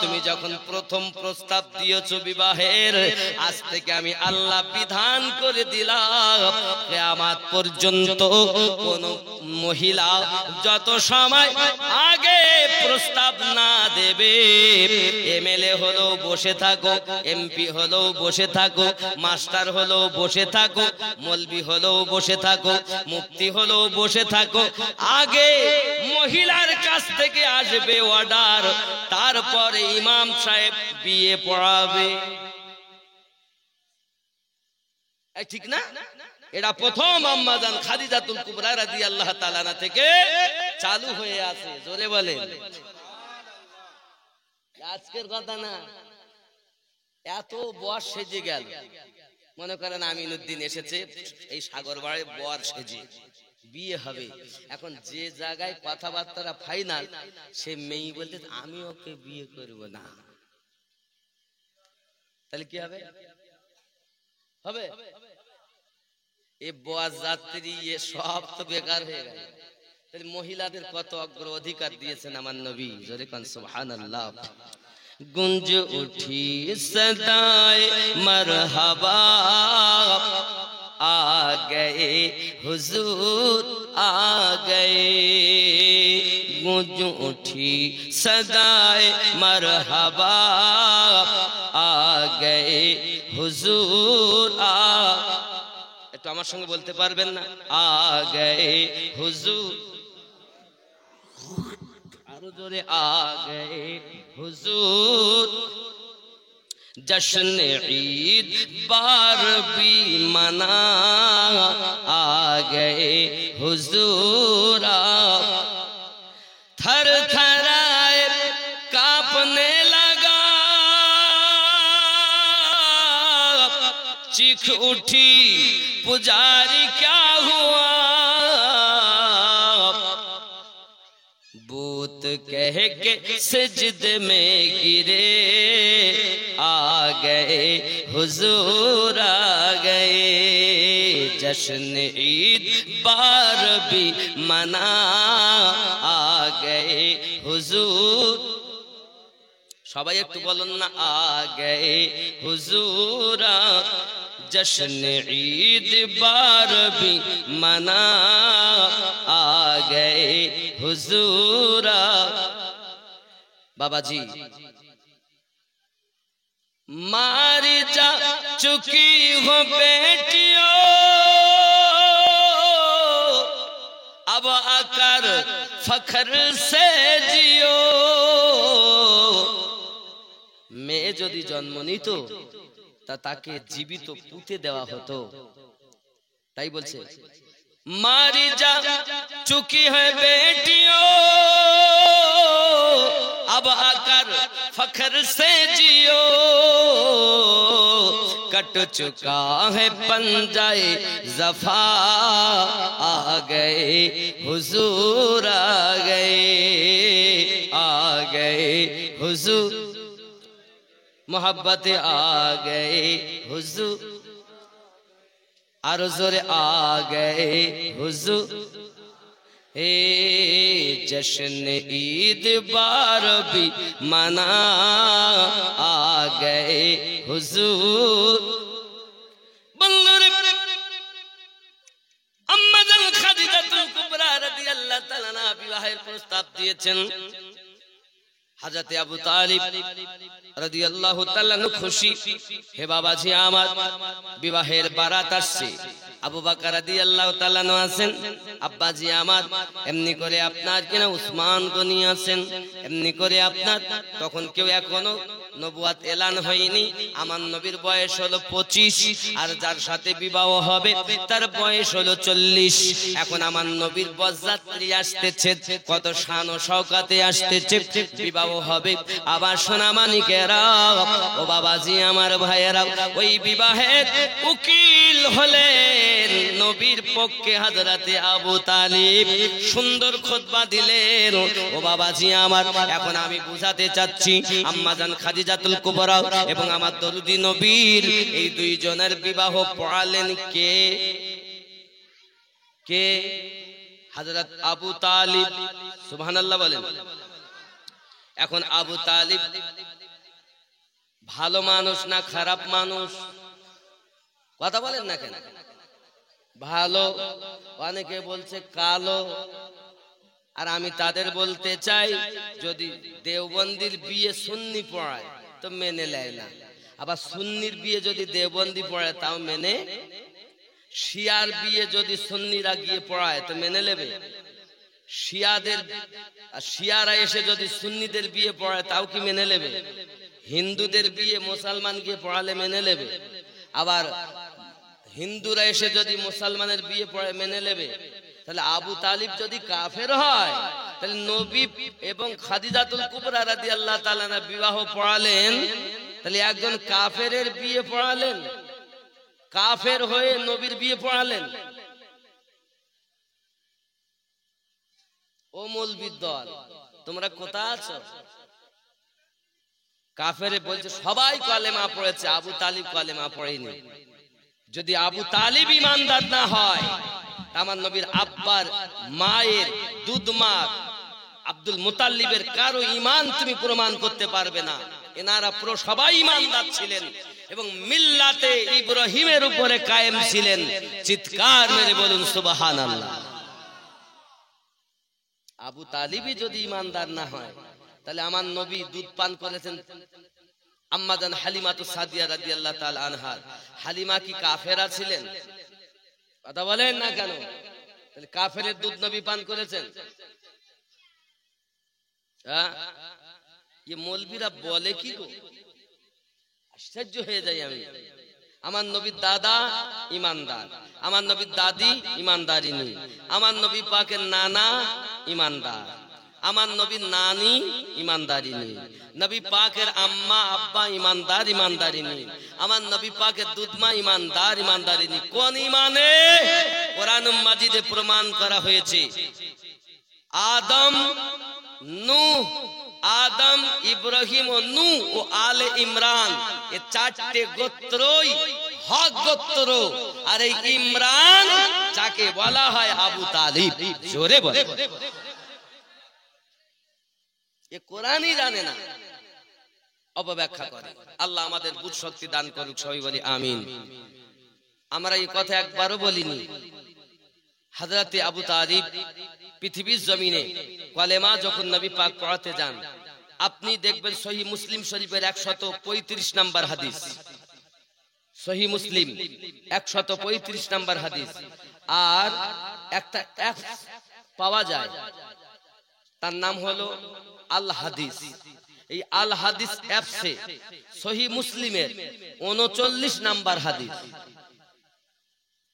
তুমি যখন প্রথম প্রস্তাব দিয়েছো বিবাহের, আজ থেকে আমি আল্লাহ বিধান করে দিলাম কিয়ামত পর্যন্ত কোন মহিলা যত সময় আগে প্রস্তাব না দেবে, এমএলএ হলেও বসে থাকো, এমপি হলেও বসে থাকো, মাস্টার হলেও বসে থাকো, মৌলবি হলেও বসে থাকো, মুফতি হলেও বসে থাকো, আগে মহিলার কাছ থেকে আসবে অর্ডার, তারপরে ইমাম সাহেব বিয়ে পড়াবে। ঠিক না? এটা প্রথম আম্মাজান খাদিজাতুল কুবরা রাদিয়াল্লাহু তাআলা আনহা থেকে চালু হয়ে আছে। জোরে বলেন। আজকের কথা না, এত বর সেজে গেল। মনে করেন আমিনুদ্দিন এসেছে এই সাগরবাড়ে বর সেজে, বিয়ে হবে। এখন যে জায়গায় কথাবার্তা ফাইনাল, সে মেয়ে বলতে আমি ওকে বিয়ে করব না, তাহলে কি হবে? হবে এ বর যাত্রী এ সব তো বেকার হয়ে গেল। তাহলে মহিলাদের কত অগ্র অধিকার দিয়েছেন আমার নবী। জোরে কান সুবহানাল্লাহ। গুঞ্জ উঠি সদায়ে মারহাবা, आ गए हुजूर आ गए, गूंज उठी सदाए मरहबा, आ गए हुजूर आ। একটু আমার সঙ্গে বলতে পারবেন না? आ गए हुजूर, আরো জোরে, आ गए हुजूर, जश्न ईद बार भी मना, आ गए हुजूर। थर थराए कांपने लगा, चीख उठी पुजारी क्या हुआ, बूत कह के सजदे में गिरे, आ गए हुजूर आ गए, जश्न ईद बार भी मना, आ गए हुजूर। সবাই একটু বলুন না, आ गए हुजूर, जश्न ईद बार भी मना, आ गए हुजूर। बाबा जी मार जा चुकी हो बेटियों, अब आकर फखर से जियो। মেয়ে যদি জন্ম নিত তা তাকে জীবিত পুঁতে দেওয়া হতো। তাই বলছে মারি যা চুকি है बेटियों, अब आकर फखर से जियो। कट चुका है पंजाए जफा, आ गए हुजूर आ गए, आ गए हुजूर, मोहब्बत आ गए हुजूर, आरो जोरे आ गए हुजूर। हे जश्न ईद बार भी मना, आ गए हुजूर। बंगुर আম্মাজান খাদিজাতুল কুবরা রাদিয়াল্লাহু তাআলা আনহা বিবাহের প্রস্তাব দিয়েছেন। হযরত আবু তালিব রাদিয়াল্লাহু তাআলা খুশি, হে বাবাজি আমার বিবাহের বারাত আসছে, আবু বকর রাদিয়াল্লাহু তাআলা আনহু আছেন, আব্বাজি আমার, এমনি করে আপনার কিনা উসমান গনি আছেন, এমনি করে আপনার তখন কেউ এখনো নবুয়াত এলান হয়নি। আমার নবীর বয়স হলো 25, আর যার সাথে বিবাহ হবে তার বয়স হলো 40। এখন আমার নবীর বরযাত্রী আসতেছে, কত শান ও শওকতে আসতেছে, বিবাহ হবে। আবার সোনা মানিকেরা, ও বাবাজি আমার ভাইয়েরা, ওই বিবাহের উকিল হলেন নবীর পক্ষে হযরতে আবু তালিব। সুন্দর খুতবা দিলেন। ও বাবাজি আমার, এখন আমি বুঝাতে চাচ্ছি, আম্মাজান খাদিজাতুল কুবরা এবং আমার দরুদি নবীর এই দুইজনের বিবাহ পড়ালেন কে? কে? হযরত আবু তালিব। সুবহানাল্লাহ বলেন। এখন আবু তালিব ভালো মানুষ না খারাপ মানুষ? কথা বলেন না কেন? ভালো, অনেকে বলছে কালো। আর আমি তাদের বলতে চাই, যদি দেওবন্দির বিয়ে সুন্নি পড়ায় তো মেনে নেয় না, আবার সুন্নির বিয়ে যদি দেওবন্দি পড়ায় তাও মেনে, শিয়ার বিয়ে যদি সুন্নিরা গিয়ে পড়ায় তো মেনে নেবে, শিয়ারা এসে যদি সুন্নিদের বিয়ে পড়ায় তাও কি মেনে নেবে? হিন্দুদের বিয়ে মুসলমান গিয়ে পড়ালে মেনে নেবে, আবার হিন্দুরা এসে যদি মুসলমানের বিয়ে পড়ায় মেনে নেবে। তাহলে আবু তালিব যদি কাফের হয়, তাহলে নবী এবং খাদিজাতুল কুবরা রাদিয়াল্লাহু তাআলা আনহা বিবাহ পড়ালেন, তাহলে একজন কাফেরের বিয়ে পড়ালেন, কাফের হয়ে নবীর বিয়ে পড়ালেন। ও মৌলবীর দল, তোমরা কোথায় আছো? কাফেরে বলছে সবাই কালেমা পড়েছে, আবু তালিব কালেমা পড়েনি। যদি আবু তালিব ঈমানদার না হয়, আমার নবীর আব্বার মায়ের দুধমা আব্দুল মুতাল্লিবের কারো ঈমান তুমি প্রমাণ করতে পারবে না। এনারা পুরো সবাই ঈমানদার ছিলেন এবং মিল্লাতে ইব্রাহিমের উপরে কায়েম ছিলেন। চিৎকার মেরে বলুন সুবহানাল্লাহ। আবু তালিবই যদি ঈমানদার না হয়, তাহলে আমার নবী দুধ পান করেছেন আম্মাজান হালিমাতু সাদিয়া রাদিয়াল্লাহু তাআলা আনহা। হালিমা কি কাফেরা ছিলেন? কথা বলেন না কেন? তাহলে কাফেরের দুধ নবী পান করেছেন? হ্যাঁ, ये মৌলবীরা বলে কি গো, আশ্চর্য হয়ে যাই আমি। আমার নবীর দাদা ঈমানদার, আমার নবীর দাদি ঈমানদারিনী, আমার নবী পাকের নানা ঈমানদার, আমার নবীর নানি ঈমানদারিনী, নবী পাকের আম্মা আব্বা ঈমানদার ঈমানদারিনী, আমার নবী পাকের দুধমা ঈমানদার ঈমানদারিনী। কোন ঈমানে? কোরআন মাজিদে প্রমাণ করা হয়েছে আদম, নূহ, আদম, ইব্রাহিম ও নূহ ও আলে ইমরান, এই চারটে গোত্রই হক গোত্র। আর এই ইমরান যাকে বলা হয় আবু তালিব, জোরে বলে। এ কোরআনই জানে না, অপব্যাখ্যা করে। আল্লাহ আমাদের বুঝ শক্তি দান করুক, সবাই বলি আমিন। আমরা এই কথা একবারও বলিনি। হযরতে আবু তালিব পৃথিবীর জমিনে কালেমা যখন নবী পাক পড়াতে যান, আপনি দেখবেন সহিহ মুসলিম শরীফের 135 নম্বর হাদিস, সহিহ মুসলিম 135 নম্বর হাদিস। আর একটা অ্যাপ পাওয়া যায়, তার নাম হলো আল হাদিস। এই আল হাদিস অ্যাপসে সহিহ মুসলিমের 39 নম্বর হাদিস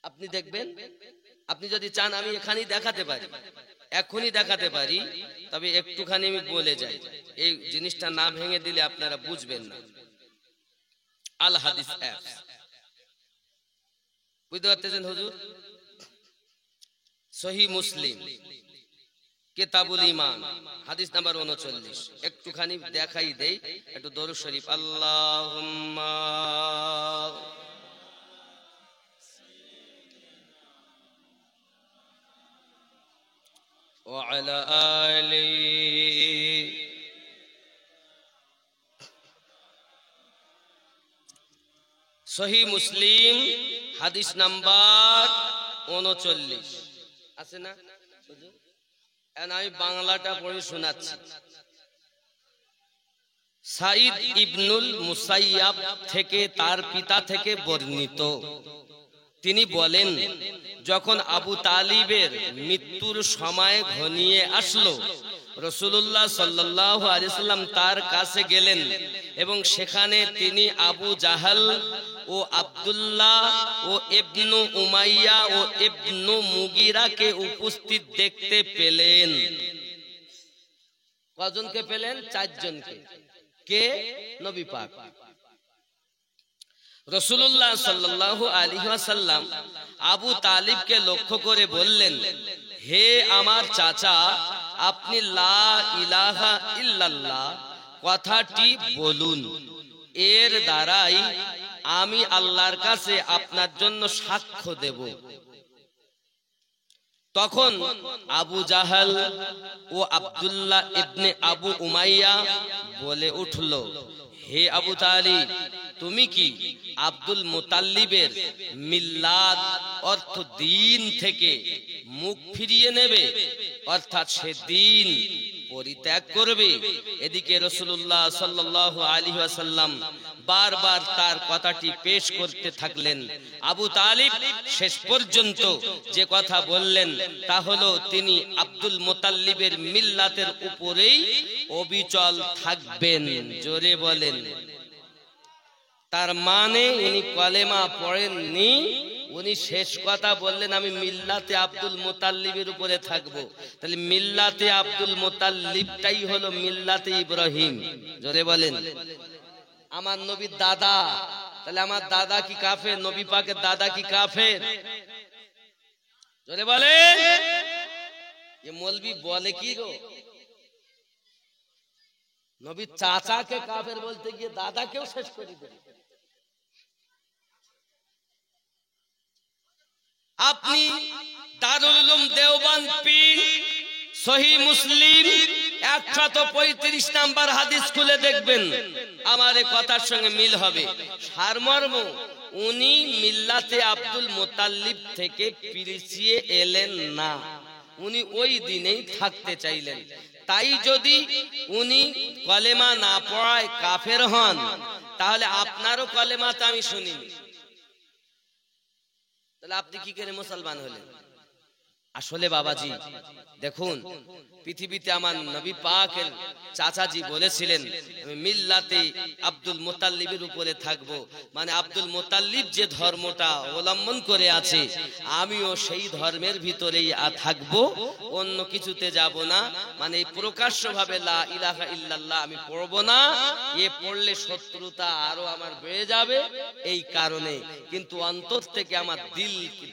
আপনি দেখবেন। আপনি যদি চান আমি এখানেই দেখাতে পারি, এখনই দেখাতে পারি, তবে একটুখানি আমি বলে যাই, এই জিনিসটা না ভেঙে দিলে আপনারা বুঝবেন না। আল হাদিস অ্যাপস, বুঝতে পারতেছেন হুজুর? সহিহ মুসলিম কিতাবুল ঈমান হাদিস নাম্বার 39। একটুখানি দেখাই দেই, একটু দরুদ শরীফ। আল্লাহুম্মা ওয়া আলা আলি সহিহ মুসলিম হাদিস নাম্বার 39 আছে না? আমি বাংলাটা পড়ে শোনাচ্ছি। সাঈদ ইবনুল মুসাইয়াব থেকে, তার পিতা থেকে বর্ণিত, তিনি বলেন, যখন আবু তালিবের মৃত্যুর সময় ঘনিয়ে আসলো, রাসূলুল্লাহ সাল্লাল্লাহু আলাইহি ওয়াসাল্লাম তার কাছে গেলেন এবং সেখানে তিনি আবু জাহাল ও আব্দুল্লাহ ও ইবনু উমাইয়া ও ইবনু মুগিরাকে উপস্থিত দেখতে পেলেন। কজনকে পেলেন? 4 জনকে। কে? নবী পাক। রাসূলুল্লাহ সাল্লাল্লাহু আলাইহি ওয়াসাল্লাম আবু তালিবকে লক্ষ্য করে বললেন, হে আমার চাচা, আপনি লা ইলাহা ইল্লাল্লাহ কথাটি বলুন, এর দ্বারাই আমি আল্লাহর কাছে আপনার জন্য সাক্ষ্য দেব। তখন আবু জাহাল ও আব্দুল্লাহ ইবনে আবু উমাইয়া বলে উঠল, হে আবু তালিব, তুমি কি আব্দুল মুতাল্লিবের মিল্লাত অর্থ দিন থেকে মুখ ফিরিয়ে নেবে, অর্থাৎ সে দিন পরিত্যাগ করবে? এদিকে রাসূলুল্লাহ সাল্লাল্লাহু আলাইহি ওয়াসাল্লাম বারবার তার কথাটি পেশ করতে থাকলেন। আবু তালিব শেষ পর্যন্ত যে কথা বললেন তা হলো তিনি আব্দুল মুতাল্লিবের মিল্লাতের উপরেই অবিচল থাকবেন। জোরে বলেন। তার মানে উনি কলেমা পড়েননি, উনি শেষ কথা বললেন আমি মিল্লাতে আব্দুল মুতাল্লিবের উপরে থাকবো। তাহলে মিল্লাতে আব্দুল মুতাল্লিবটাই হলো মিল্লাতে ইব্রাহিম। জোরে বলেন। আমার নবীর দাদা, তাহলে আমার দাদা কি কাফের? নবী পাকের দাদা কি কাফের? জোরে বলেন। এ মৌলবি বলে কি গো? নবীর চাচাকে কাফের বলতে গিয়ে দাদাকেও শেষ করে দিল। আপনি দারুল উলুম দেওবন্দ পীর সহিহ মুসলিম 135 নাম্বার হাদিস খুলে দেখবেন, আমার এই কথার সঙ্গে মিল হবে। সারমর্ম, উনি মিল্লাতে আব্দুল মুতাল্লিব থেকে পিছিয়ে এলেন না, উনি ওই দিনেই থাকতে চাইলেন। তাই যদি উনি কলেমা না পড়ায় কাফের হন, তাহলে আপনারও কলেমা তো আমি শুনিনি, তাহলে আপনি কি করে মুসলমান হলেন? আসলে বাবাজি দেখুন, পৃথিবীতে আমার নবী পাকের চাচাজি বলেছিলেন আমি মিল্লাতে আব্দুল মুতাল্লিবের উপরে থাকব, মানে আব্দুল মুতাল্লিব যে ধর্মটা অবলম্বন করে আছে আমিও সেই ধর্মের ভিতরেই থাকব, অন্য কিছুতে যাব না। মানে প্রকাশ্যভাবে লা ইলাহা ইল্লাল্লাহ আমি পড়ব না, এ পড়লে শত্রুতা আরো আমার বেড়ে যাবে এই কারণে। কিন্তু অন্তর থেকে আমার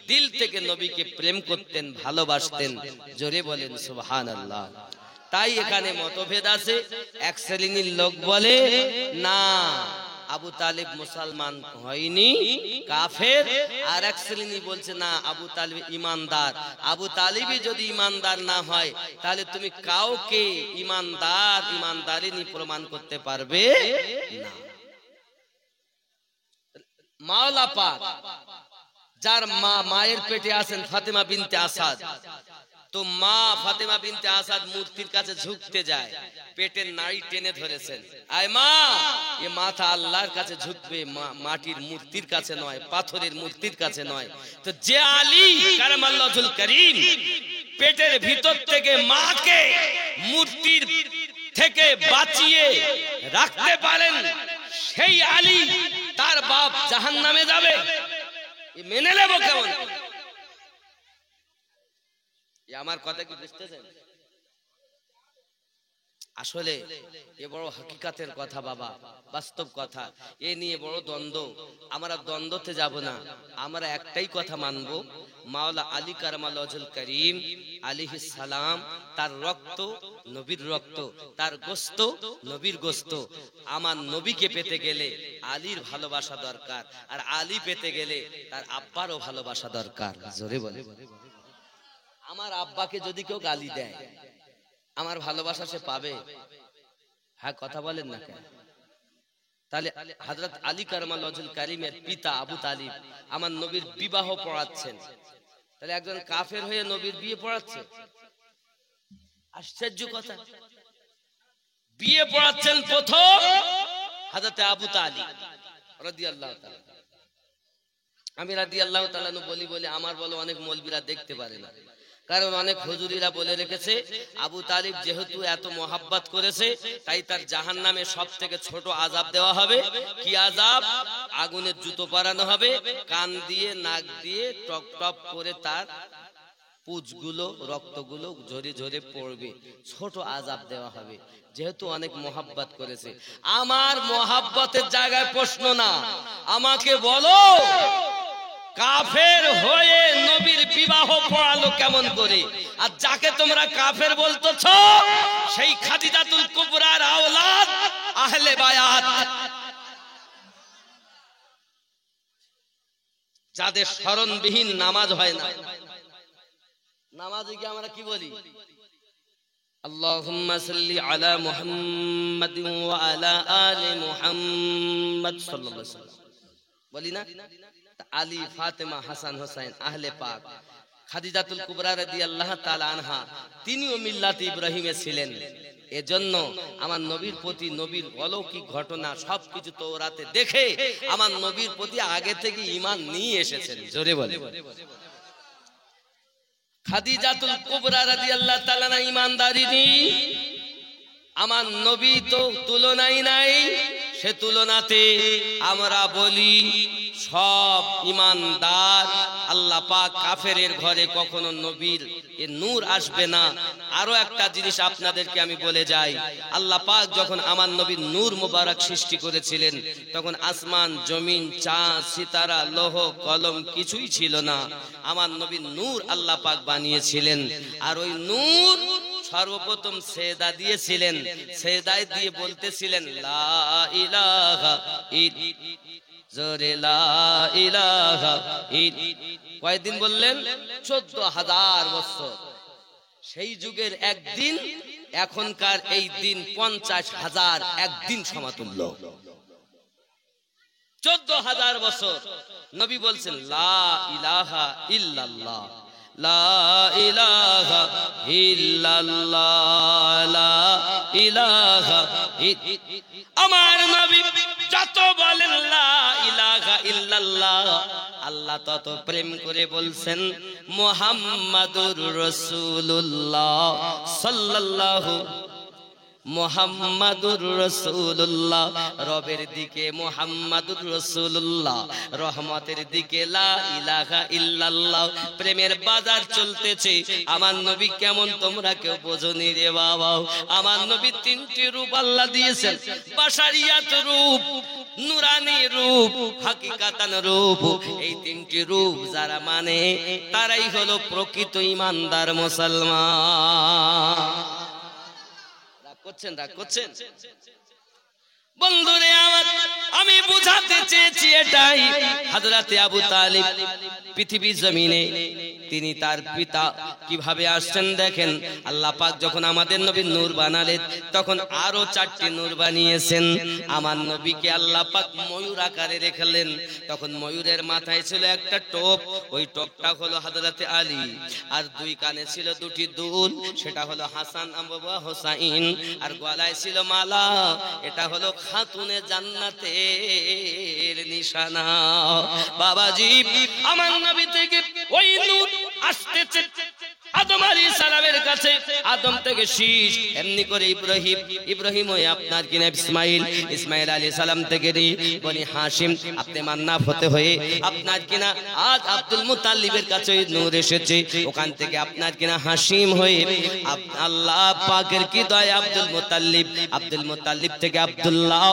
দিল থেকে নবীকে প্রেম করতেন, ভালোবাসতেন। জোরে বলেন সুবহানাল্লাহ। তাই এখানে মতভেদ আছে। এক শ্রেণীর লোক বলে না, আবু তালিব মুসলমান হয়নি, কাফের। আর এক শ্রেণী বলছে না, আবু তালিব ইমানদার। আবু তালিবই যদি ইমানদার না হয় তাহলে তুমি কাউকে ইমানদারিনী প্রমাণ করতে পারবে না। মাওলা পাক যার মায়ের পেটে আছেন ফাতেমা বিনতে আসাদ, তো মা ফাতেমা বিনতে আসাদ মূর্তির কাছে ঝুঁকতে যায়, পেটের নাড়ি টেনে ধরেছেন, আয় মা, এ মাথা আল্লাহর কাছে ঝুঁকবে, মাটির মূর্তির কাছে নয়, পাথরের মূর্তির কাছে নয়। তো যে আলী কারামাল্লাহুল করিম পেটের ভিতর থেকে মাকে মূর্তির থেকে বাঁচিয়ে রাখতে পারেন, সেই আলী তার বাপ জাহান্নামে যাবে, মেনে নেব কেমন? আমার কথা কি বুঝতেছেন? আসলে এ বড় হাকিকাতের কথা বাবা, বাস্তব কথা। এ নিয়ে বড় দ্বন্দ্ব। আমরা দ্বন্দ্বতে যাব না, আমরা একটাই কথা মানব, মাওলা আলী কারামাল্লাহুল করিম আলাইহিস সালাম, তার রক্ত নবীর রক্ত, তার গোশত নবীর গোশত। আমার নবীকে পেতে গেলে আলীর ভালোবাসা দরকার, আর আলী পেতে গেলে তার আব্বারও ভালোবাসা দরকার। জোরে বলে। আমার আব্বাকে যদি কেউ গালি দেয়, আমার ভালোবাসা সে পাবে? হ্যাঁ, কথা বলেন না কেন? তাহলে হযরত আলী কারামাল্লাহুল কারীমের পিতা আবু তালিব আমার নবীর বিবাহ পড়াচ্ছেন, তাহলে একজন কাফের হয়ে নবীর বিয়ে পড়াচ্ছে? আশ্চর্য কথা। বিয়ে পড়াচ্ছেন প্রথম হযরত আবু তালিব রাদিয়াল্লাহু তাআলা। আমি রাদিয়াল্লাহু তাআলা আনহু বলি আমার বলো অনেক মৌলবীরা দেখতে পারে না, কারণ অনেক হুজুরিরা বলে রেখেছে আবু তালিব যেহেতু এত মোহাব্বত করেছে তাই তার জাহান্নামে সবথেকে ছোট আযাব দেওয়া হবে। কি আযাব? আগুনের জুতো পরানো হবে, কান দিয়ে নাক দিয়ে টপ টপ করে তার পুঁজগুলো রক্তগুলো ঝরে ঝরে পড়বে, ছোট আযাব দেওয়া হবে, যেহেতু অনেক মোহাব্বত করেছে। আমার মোহাব্বতের জায়গায় প্রশ্ন না, আমাকে বলো কাফের হয়ে নবীর বিবাহ পড়ালো কেমন করে? আর যাকে তোমরা কাফের বলতেছ সেই খাদিজাতুল কুবরার আওলাদ আহলে বায়াত, যাদের স্মরণবিহীন নামাজ হয় না। নামাজে কি আমরা কি বলি? আল্লাহুম্মা সাল্লি আলা মুহাম্মাদিন ওয়া আলা আলি মুহাম্মাদ সাল্লাল্লাহু আলাইহি ওয়াসাল্লাম বলি না? আলী, ফাতেমা, হাসান, হোসেন আহলে পাক। খাদিজাতুল কুবরা রাদিয়াল্লাহু তাআলা আনহা তিনিও মিল্লাতে ইব্রাহিমে ছিলেন। এজন্য আমার নবীর প্রতি, নবীর অলৌকিক ঘটনা সবকিছু তাওরাতে দেখে আমার নবীর প্রতি আগে থেকে ঈমান নিয়ে এসেছেন। জোরে বলে খাদিজাতুল কুবরা রাদিয়াল্লাহু তাআলা না ঈমানদারিনী, আমার নবী তো তুলনাই নাই। সে তুলনাতে আমরা বলি সব ঈমানদার। আল্লাহ পাক কাফেরের ঘরে কখনো নবীর এ নূর আসবে না। আরো একটা জিনিস আপনাদেরকে আমি বলে যাই, আল্লাহ পাক যখন আমার নবীর নূর মুবারক সৃষ্টি করেছিলেন তখন আসমান, জমিন, চাঁদ, সিতারা, লৌহ কলম কিছুই ছিল না। আমার নবীর নূর আল্লাহ পাক বানিয়েছিলেন। আর ওই নূর সর্বপ্রথম সেজদা দিয়েছিলেন, সেজদায় দিয়ে বলতেছিলেন লা ইলাহা জোরে লা ইলাহা কয়দিন বললেন? 14,000 বছর। সেই যুগের একদিন এখনকার এই দিন 50,000 একদিন সমতুল্য। 14,000 বছর নবী বলছেন লা ইলাহা ইল্লাল্লাহ, লা ইলাহা ইল্লাল্লাহ, লা ইলাহা। আমার নবী যত বলেন লা ইলাহা ইল্লাল্লাহ, আল্লাহ তত প্রেম করে বলছেন মুহাম্মাদুর রাসূলুল্লাহ সাল্লাল্লাহু মুহাম্মাদুর রাসূলুল্লাহ। রবের দিকে মুহাম্মাদুর রাসূলুল্লাহ, রহমতের দিকে লা ইলাহা ইল্লাল্লাহ। প্রেমের বাজার চলতেছে। আমার নবী কেমন তোমরা কেউ বোঝনি রে বাবা। আমার নবী তিনটি রূপ আল্লাহ দিয়েছেন, বাশারিয়াত রূপ, নুরানি রূপ, হাকিকাতান রূপ। এই তিনটি রূপ যারা মানে তারাই হলো প্রকৃত ঈমানদার মুসলমান। রাগ করছেন বন্ধুরে আমার, আমি বুঝাতে চেয়েছি এটাই। হযরতে আবু তালিব পৃথিবীর জমিনে তিনি তার পিতা কিভাবে আসছেন দেখেন। আল্লাহ পাক যখন আমাদের নবীর নূর বানালেন তখন আরো 4টি নূর বানিয়েছেন। আমার নবীকে আল্লাহ পাক ময়ূর আকারে রেখেলেন। তখন ময়ূরের মাথায় ছিল একটা টোপ, ওই টোপটা হলো হযরতে আলী। আর 2 কানে ছিল 2টি দুল, সেটা হলো হাসান আবু হোসাইন। আর গলায় ছিল মালা, এটা হলো খাতুনে জান্নাতের নিশানা। বাবাজি আমার নবী থেকে ওই নূর আসতেছে আদম আলাইহিস সালামের কাছে, আদম থেকে শীষ, এমনি করে ইব্রাহিম, ইব্রাহিম হয়ে আপনার কিনা ইসমাইল, ইসমাইল আলাইহিস সালাম থেকে বনি হাশিম, আপনি মান্নাফ হতে হয়ে আপনার কিনা আজ আব্দুল মুতাল্লিবের কাছে নূর এসেছে। ওখান থেকে আপনার কিনা হাশিম হয়ে আল্লাহ পাকের কি দয়া আব্দুল মুতাল্লিব, আব্দুল মুতাল্লিব থেকে আব্দুল্লাহ,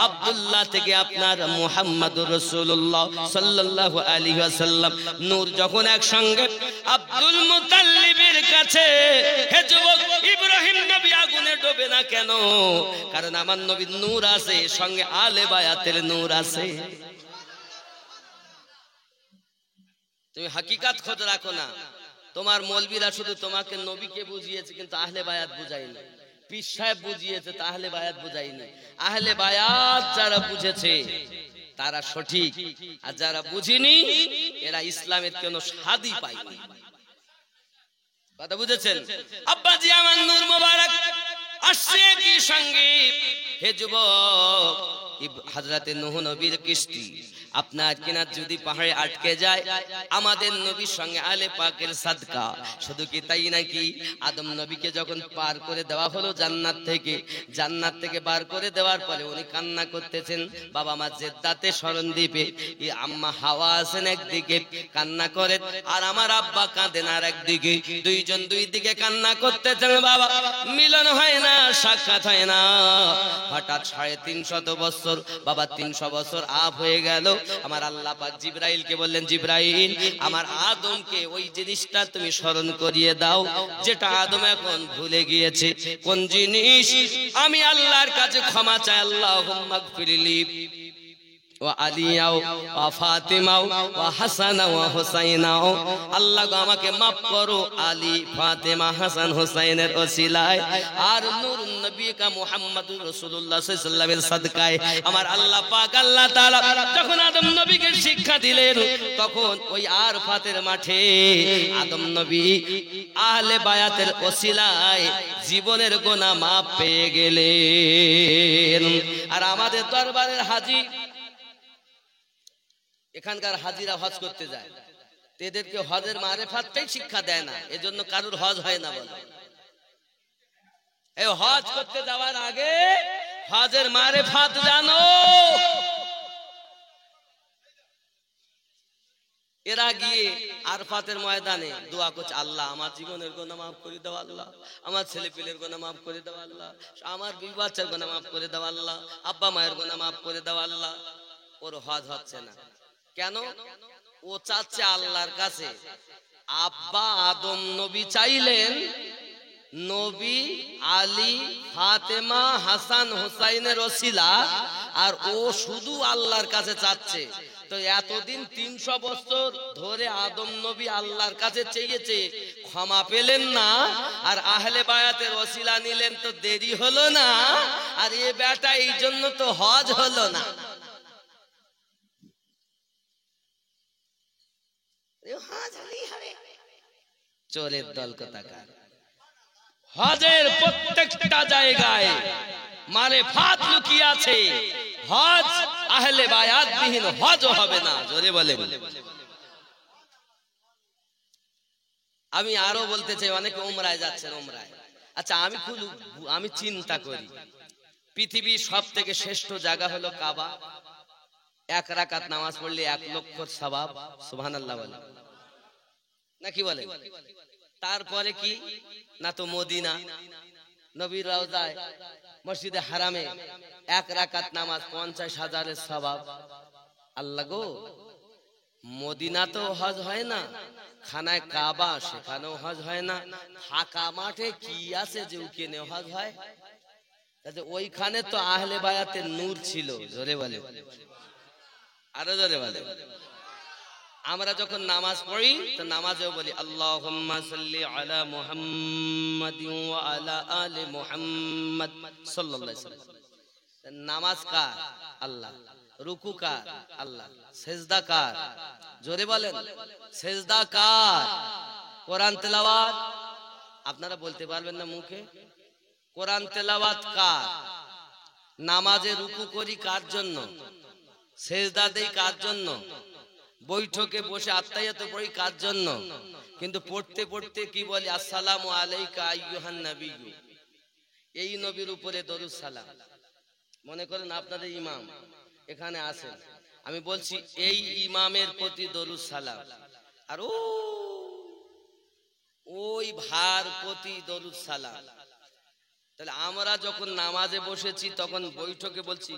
আব্দুল্লাহ থেকে আপনার মুহাম্মাদুর রাসূলুল্লাহ সাল্লাল্লাহু আলাইহি ওয়াসাল্লাম। নূর যখন একসঙ্গে আব্দুল মুতাল্লিব কাছে, হে যুবক, ইব্রাহিম নবী আগুনে ডোবে না কেন? কারণ আমার নবীর নূর আছে, সঙ্গে আলে বায়াতের নূর আছে। তুমি হাকিকাত খোঁজ রাখো না। তোমার মৌলবীরা শুধু তোমাকে নবীকে বুঝিয়েছে কিন্তু আহলে বায়াত বুঝায়নি। পীর সাহেব বুঝিয়েছে তা আহলে বায়াত বুঝায়নি। আহলে বায়াত যারা বুঝেছে তারা সঠিক, আর যারা বুঝিনি এরা ইসলামের কোনো স্বাদই পায়নি। কথা বুঝেছেন? আব্বাজি আমার নূর মোবারক আসছে কি সঙ্গে? হে যুবক, হযরতে নূহ নবীর কিস্তি আপনার কিনা যদি পাহাড়ে আটকে যায়, আমাদের নবীর সঙ্গে আলে পাকের সাদকা। শুধু কি তাই নাকি, আদম নবীকে যখন পার করে দেওয়া হলো জান্নাত থেকে বার করে দেওয়ার পরে উনি কান্না করতেছেন, বাবা মা জেদ্দাতে শরণদ্বীপে আম্মা হাওয়া আছেন একদিকে কান্না করেন, আর আমার আব্বা কাঁদেন আর একদিকে। দুইজন দুই দিকে কান্না করতেছেন, বাবা মিলন হয় না, সাক্ষাৎ হয় না। হঠাৎ 350 বছর, বাবা 300 বছর আপ হয়ে গেল। আমার আল্লাহ পাক জিবরাইলকে বললেন, জিবরাইল আমার আদমকে ওই জিনিসটা তুমি স্মরণ করিয়ে দাও যেটা আদম এখন ভুলে গিয়েছে। কোন জিনিস? আমি আল্লাহর কাছে ক্ষমা চাই, আল্লাহুম্মা গফিরলি ওয়া আলিয়াও ওয়া ফাতিমাও ওয়া হাসানা ওয়া হুসাইনাও। আল্লাহ গো আমাকে maaf করো আলী ফাতেমা হাসান হুসাইনের ওসিলায় আর নূরুন নবী কা মুহাম্মদুর রাসূলুল্লাহ সাল্লাল্লাহু আলাইহি ওয়াসাল্লামের সাদকায়। আমার আল্লাহ পাক আল্লাহ তাআলা যখন আদম নবীকে শিক্ষা দিলেন, তখন ওই আরফাতের মাঠে আদম নবী আহলে বায়াতের ওসিলায় জীবনের গুনাহ maaf পেয়ে গেলেন। আর আমাদের দরবারের হাজী, এখানকার হাজিরা হজ করতে যায়, এদেরকে হজের মারেফাতটাই শিক্ষা দেয় না, এজন্য কারোর হজ হয় না। বলে এই হজ করতে যাওয়ার আগে হজের মারেফাত জানো। এরা গিয়ে আরফাতের ময়দানে দোয়া করছে, আল্লাহ আমার জীবনের গুনাহ maaf করে দাও, আল্লাহ আমার ছেলে পেলের গুনাহ maaf করে দাও, আল্লাহ আমার বিবি বাচ্চার গুনাহ maaf করে দাও, আল্লাহ আব্বা মায়ের গুনাহ maaf করে দাও, আল্লাহ। ওর হজ হচ্ছে না কেন? ও চাচ্ছে আল্লাহর কাছে, আব্বা আদম নবী চাইলেন নবী আলী ফাতেমা হাসান হুসাইনের ওসিলা, আর ও শুধু আল্লাহর কাছে চাচ্ছে। তো এতদিন 300 বছর ধরে আদম নবী আল্লাহর কাছে চেয়েছে, ক্ষমা পেলেন না, আর আহলে বায়াতের ওসিলা নিলেন, তো দেরি হলো না। আর এ বেটা এই জন্য তো হজ হলো না। চোরের দল কোথাকার। হজের প্রত্যেকটা জায়গায় মারেফাত লুকিয়ে আছে। হজ আহলে বায়াত বিহীন হজ হবে না। জোরে বলে। আমি আরো বলতে চাই, অনেকে উমরায় যাচ্ছেন, উমরায়। আচ্ছা আমি চিন্তা করি, পৃথিবীর সব থেকে শ্রেষ্ঠ জায়গা হলো কাবা। 1 রাকাত নামাজ পড়লে 1 লক্ষ সওয়াব। সুবহানাল্লাহ বলে নাকি বলে? তারপরে কি না, তো মদিনা নবীর রওজায় মসজিদে হারামে 1 রাকাত নামাজ 50,000 সওয়াব। আল্লাহ গো, মদিনা তো হজ হয় না, খানায় কাবা সেখানেও হজ হয় না, ফাঁকা মাঠে কি আছে যে ওখানে হজ হয়? ওইখানে তো আহলে বায়াতের নূর ছিল। জোরে বলে, আরো জোরে বলে। আমরা যখন নামাজ পড়ি তো নামাজেও বলি আল্লাহুম্মা সাল্লি আলা মুহাম্মাদিন ওয়া আলা আলি মুহাম্মাদ সাল্লাল্লাহু আলাইহি ওয়াসাল্লাম। নামাজ কার? আল্লাহ। রুকু কার? আল্লাহ। সিজদা কার? জোরে বলেন, সিজদা কার? কোরআন তেলাওয়াত আপনারা বলতে পারবেন না মুখে। কোরআন তেলাওয়াত কার? নামাজে রুকু করি কার জন্য? সিজদা দেই কার জন্য? বৈঠকে বসে আত্তাহিয়াত পড়ি কার জন্য? কিন্তু পড়তে পড়তে কি বলি? আসসালামু আলাইকা আইয়ুহান নাবিয়্যু। এই নবীর উপরে দরুদ সালাম। মনে করেন আপনাদের ইমাম এখানে আছেন, আমি বলছি এই ইমামের প্রতি দরুদ সালাম, আর ওই ভার প্রতি দরুদ সালাম। তাহলে আমরা যখন নামাজে বসেছি তখন বৈঠকে বলছি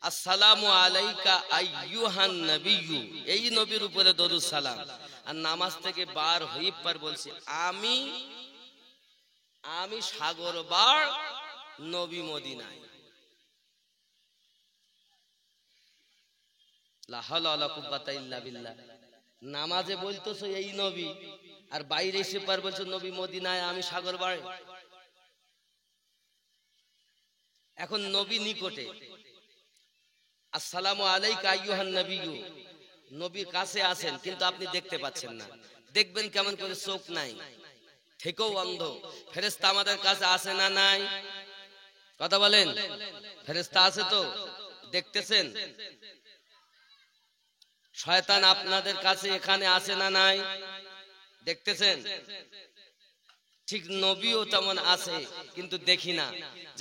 আসসালামু আলাইকা আইয়ুহান নাবিয়্যু, এই নবীর উপরে দরুদ সালাম। আর নামাজ থেকে বার হই পর বলছি আমি সাগর বার নবী মদিনায়। লা হাওলা ওয়ালা কুওয়াতা ইল্লা বিল্লাহ। নামাজে বলতেছো এই নবী, আর বাইরে এসে পর বলছো নবী মদিনায়, আমি সাগর বাড়ি। এখন নবী নিকটে, আসসালামু আলাইকা আইয়ুহান নাবিয়্যু, নবীর কাছে আছেন কিন্তু আপনি দেখতে পাচ্ছেন না। দেখবেন কেমন করে? চোখ নাই, থেকেও অন্ধ। ফেরেশতা আমাদের কাছে আছে না নাই? কথা বলেন, ফেরেশতা আছে তো? দেখতেছেন? শয়তান আপনাদের কাছে এখানে আছে না নাই দেখতেছেন? ঠিক নবীও তেমন আছে, কিন্তু দেখি না।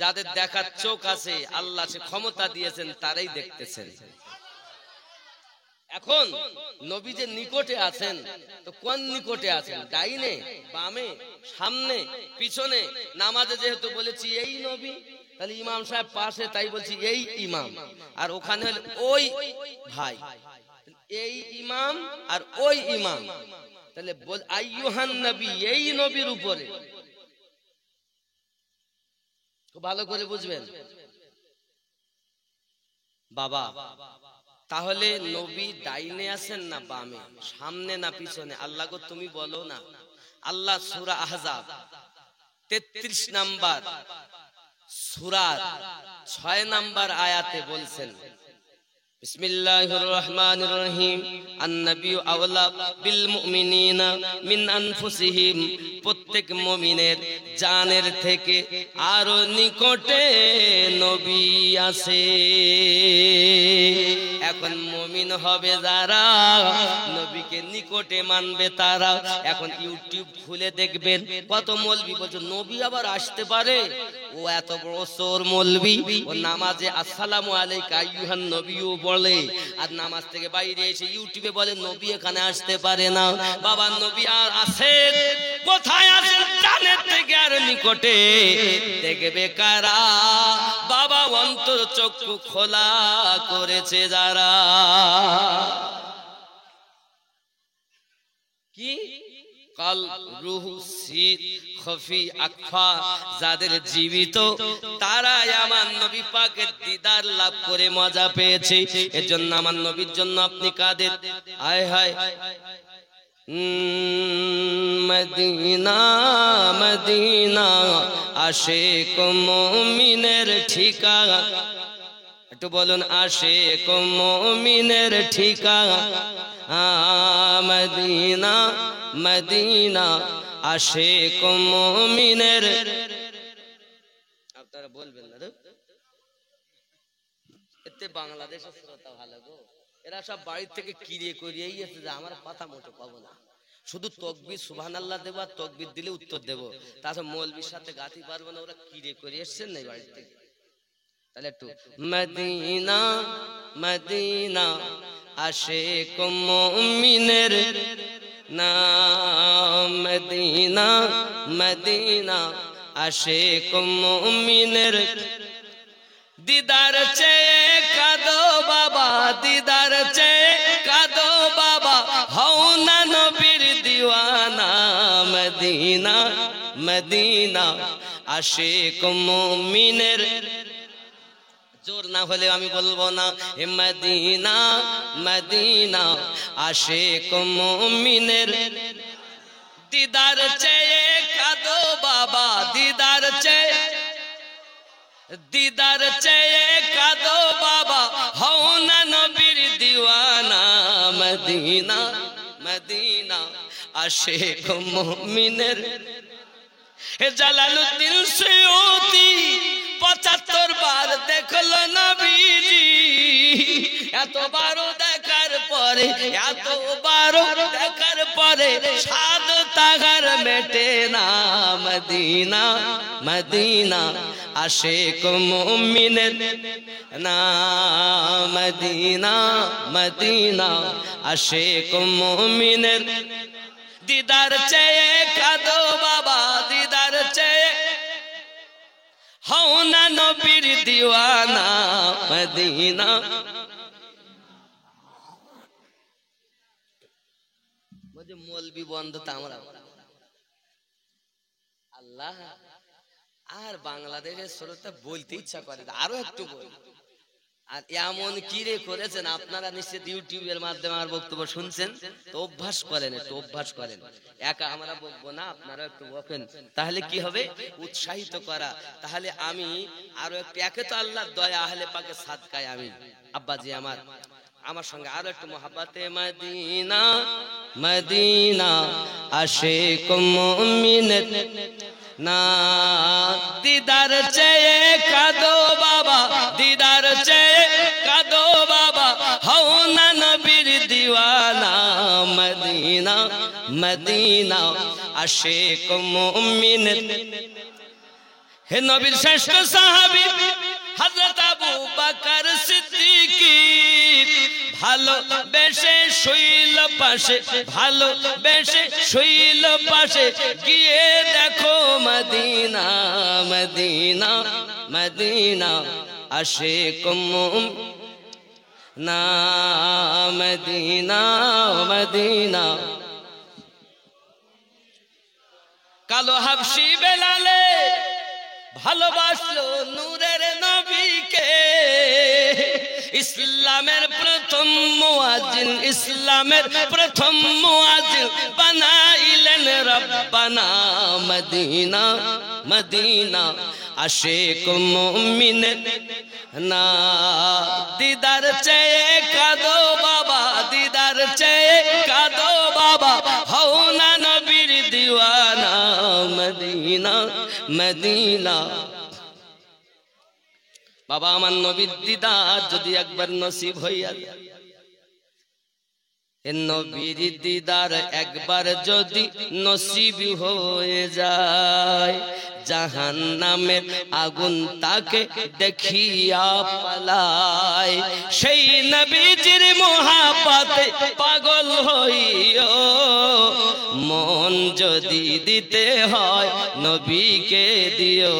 যাদের দেখার চোখ আছে, আল্লাহ সে ক্ষমতা দিয়েছেন, তারাই দেখতেছেন। এখন নবী যে নিকটে আছেন, তো কোন নিকটে আছেন? ডাইনে, বামে, সামনে, পিছনে? নামাজে যেহেতু বলেছি এই নবী, তাহলে ইমাম সাহেব পাশে, তাই বলছি এই ইমাম। আর ওখানে হলে ওই ভাই, এই ইমাম আর ওই ইমাম। তাহলে আইয়ুহান নবী, এই নবীর উপরে। খুব ভালো করে বুঝবেন বাবা। তাহলে নবী ডাইনে আছেন না বামে, সামনে না পিছনে? আল্লাহ গো তুমি বলো না। আল্লাহ সূরা আহজাব 33 নাম্বার সূরার 6 নাম্বার আয়াতে বলছেন, বিসমিল্লাহির রহমানির রহিম, আন-নবী আওলা বিল মুমিনিনা মিন আনফুসিহিম। প্রত্যেক মুমিনের জানের থেকে আরো নিকটে নবী আছে। এখন মুমিন হবে যারা, নবীকে নিকটে মানবে তারা। এখন ইউটিউব খুলে দেখবেন কত মৌলবি বলছে নবী আবার আসতে পারে। ও এত বড় চোর মৌলবি, ও নামাজে আসসালামু আলাইকা আইয়ুহান নবিয়্যু বলে, আর নামাজ থেকে বাইরে এসে ইউটিউবে বলে নবী এখানে আসতে পারে না। বাবা নবী আর আছেন, কোথায় আছেন? জানের থেকে আর নিকটে। দেখবে কারা? বাবা অন্তর চক্ষু খোলা করেছে যারা। কি কাল রূহ সিদ খফি আকফা, যাদের জীবিত তারাই আমার নবী পাকের দিদার লাভ করে মজা পেয়েছে। এজন্য আমার নবীর জন্য আপনি কাঁদেন। আয় হায় মদিনা মদিনা আশিক মুমিনের ঠিকানা। একটু বলুন, আশিক মুমিনের ঠিকানা মদিনা মদিনা আশিক মুমিনের। আপনারা বলবেন না এতে বাংলাদেশের শ্রোতা ভালো গো। এরা সব বাড়ির থেকে কিরে করিয়েই এসে যে আমার কথা মোটো পাবো না, শুধু তকবির সুবহানাল্লাহ দেবো আর তকবির দিলে উত্তর দেবো, তাছাড়া মৌলবীর সাথে গাতি পারবো না। ওরা কিরে করে এসছেন না বাড়ির থেকে। তাহলে একটু মদিনা মদিনা আশিক মুমিনের নাম, মদিনা মদিনা আশিক মুমিনের। দিদার চেয়ে কাঁদো বাবা, দিদার চেয়ে কাঁদো বাবা, হও না নবীর দিওয়ানা। মদিনা মদিনা আশিক মুমিনের। জোর না হলে আমি বলবো না। হে মদিনা মদিনা আশিক মুমিনের। দিদার চেয়ে কাঁদো বাবা, দিদার চেয়ে, দিদার চেয়ে কাঁদো বাবা, হও না নবীর দিওয়ানা। মদিনা মদিনা আশিক মুমিনের। হে জালালউদ্দিন সুয়ুতি 75 বার দেখলো নবীজি। এতবার দেখার পরে, এতবার দেখার পরে স্বাদ তাহার মেটে না। মদিনা মদিনা আশিক মুমিনের না। মদিনা মদিনা আশিক মুমিনের। দিদার চেয়ে কাঁদো বাবা, দিদার চেয়ে, হও না নবীর দিওয়ানা। মদিনা মৌলবি বন্ধ তো আমরা। আল্লাহ আর বাংলাদেশের শ্রোতা বলতে ইচ্ছা করে, আরো একটু বল। আর এমন কি রে করেছেন আপনারা, নিশ্চিত ইউটিউবের মাধ্যমে আমার বক্তব্য শুনছেন, তো অভ্যাস করেন, একটু অভ্যাস করেন। একা আমরা বকবো না, আপনারা একটু বকেন, তাহলে কি হবে? উৎসাহিত করা। তাহলে আমি আরো একটু, একে তো আল্লাহর দয়া, আহলে পাকের সাদকায় আমি আব্বাজি আমার সঙ্গে আরো একটু মোহাব্বতে মদিনা মদিনা আশিক মুমিনের না। দিদার চেয়ে কাঁদো বাবা, দিদার চেয়ে কাঁদো বাবা, হও না নবীর দিওয়ানা। মদিনা আশিক মুমিন। হে নবীর শ্রেষ্ঠ সাহাবী হযরত আবু বকর সিদ্দিক ভালোবেসে শুইল পাশে, ভালোবেসে শুইল পাশে, গিয়ে দেখো মদিনা মদিনা মদিনা আশিক মুমিনা মদিনা মদিনা। কালো হাবশি বেলালে ভালোবাসলো নূরের নবীকে, ইসলামের প্রথম মুয়াজ্জিন, ইসলামের প্রথম মুয়াজ্জিন বানাইলেন রব্বানা মদিনা মদিনা আশিক মুমিন। না দিদার চেয়ে কাঁদো বাবা, দিদার চেয়ে কাঁদো বাবা, হও না নবীর দিওয়ানা মদিনা মদিনা। বাবা আমার নবীর দিদার যদি একবার নসিব হইয়া যায়, নবীর দিদার একবার যদি নসিব হয়ে যায়, জাহান্নামের আগুন তাকে দেখিয়া পালায়। সেই নবীজির মোহাব্বতে পাগল হইও, মন যদি দিতে হয় নবীকে দিও,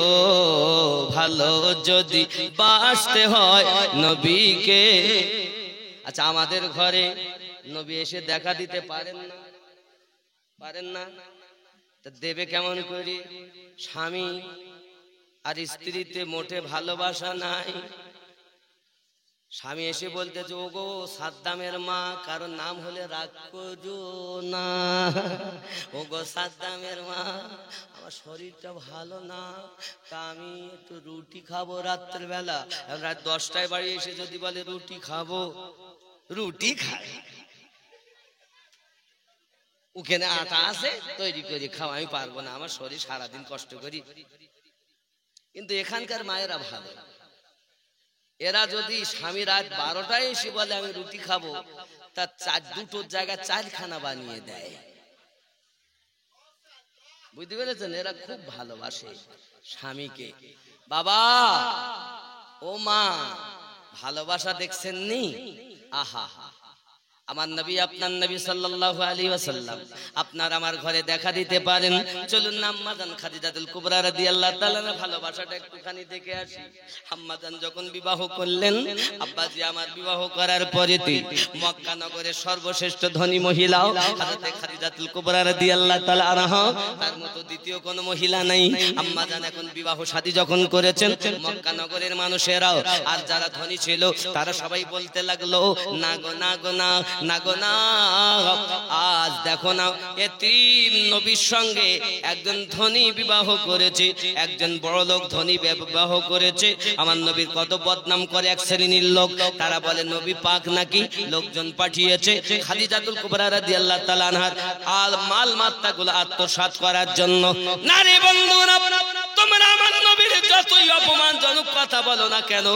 ভালো যদি বাসতে হয় নবীকে। আচ্ছা আমাদের ঘরে নবী এসে দেখা দিতে পারেন না, পারেন না, তা দেবে কেমন করে? স্বামী আর স্ত্রীতে মোটে ভালোবাসা নাই। স্বামী এসে বলতেছে ওগো সাদ্দামের মা, কারণ নাম হলে রাগ করো না, ওগো সাদ্দামের মা আমার শরীরটা ভালো না, তা আমি একটু রুটি খাবো রাত্রের বেলা। রাত 10টায় বাড়ি এসে যদি বলে রুটি খাবো, রুটি খাই, ওখানে আটা আছে তৈরি করে খাও, আমি পারবো না, আমার শরীর সারাদিন কষ্ট করি। কিন্তু এখানকার মায়েরা ভালো, এরা যদি স্বামী রাত 12টায় এসে বলে আমি রুটি খাবো, তার দুটোর জায়গায় 4খানা বানিয়ে দেয়। বুঝতে পেরেছেন? এরা খুব ভালোবাসে স্বামীকে। বাবা ও মা ভালোবাসা দেখছেন নি? আহা, আমার নবী আপনার নবী সাল্লাল্লাহু আলাইহি ওয়াসাল্লাম আপনার আমার ঘরে দেখা দিতে পারেন। চলুন না আম্মা জান খাদিজাতুল কুবরা রাদিয়াল্লাহু তাআলা ভালোবাসাটা একটুখানি দেখে আসি। আম্মা জান যখন বিবাহ করলেন, আব্বাজি আমার বিবাহ করার পরেতে মক্কা নগরের সর্বশ্রেষ্ঠ ধনী মহিলা হযরত খাদিজাতুল কুবরা রাদিয়াল্লাহু তাআলা আনহা, তার মতো দ্বিতীয় কোন মহিলা নাই। আম্মা জান এখন বিবাহ শাদী যখন করেছেন, মক্কা নগরের মানুষেরাও আর যারা ধনী ছিল তারা সবাই বলতে লাগলো না গো না গো না, না গো না, আজ দেখো না এতিম নবীর সঙ্গে একজন ধনী বিবাহ করেছে, একজন বড় লোক ধনী বিবাহ করেছে। আমার নবীর কত বদনাম করে এক শ্রেণীর লোক, তারা বলে নবী পাক নাকি লোকজন পাঠিয়েছে খাদিজাতুল কুবরা রাদিয়াল্লাহু তাআলা আনহার আল মাল মাত্তাগুলো আত্মসাৎ করার জন্য। নারী বন্ধুরা তোমরা আমার নবীর যতই অপমানজনক কথা বলো না কেন,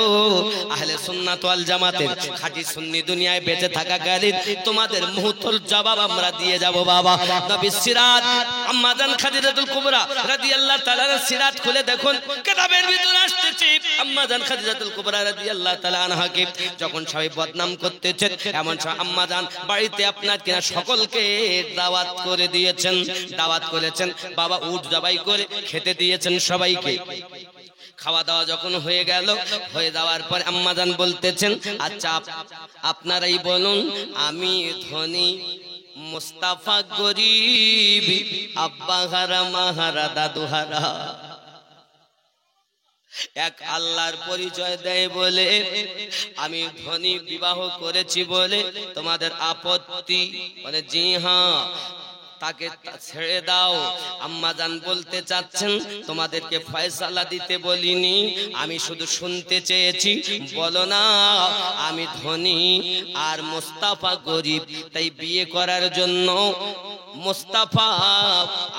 আহলে সুন্নাত ওয়াল জামাতের খাঁটি সুন্নি দুনিয়ায় বেঁচে থাকা কালীন তোমাদের মুহূর্তের জবাব আমরা দিয়ে যাব। বাবা নবীর সিরাত আম্মা জান খাদিজাতুল কুবরা রাদিয়াল্লাহু তাআলা সিরাত খুলে দেখুন, কিতাবের ভিতরে আসছে আম্মা জান খাদিজাতুল কুবরা রাদিয়াল্লাহু তাআলা আনহাকে যখন সবাই বদনাম করতেছে, এমন সময় আম্মা জান বাড়িতে আপনার কিনা সকলকে দাওয়াত করে দিয়েছেন, দাওয়াত করেছেন। বাবা উট জবাই করে খেতে দিয়েছেন সবাইকে। খাওয়া দাওয়া যখন হয়ে গেল, হয়ে যাওয়ার পর আম্মা জান বলতেছেন আচ্ছা আপনারাই বলুন, আমি ধনী, মুস্তাফা গরিব, আব্বা হারা মা হারা দাদু হারা, এক আল্লাহর পরিচয় দেয় বলে আমি ধনী বিবাহ করেছি বলে তোমাদের আপত্তি? বলে জি হ্যাঁ, তাকে ছেড়ে দাও। আম্মা জান বলতে চাচ্ছেন তোমাদেরকে ফয়সালা দিতে বলিনি, আমি শুধু শুনতে চেয়েছি। বলো না আমি ধনী আর মুস্তাফা গরিব, তাই বিয়ে করার জন্য মুস্তাফা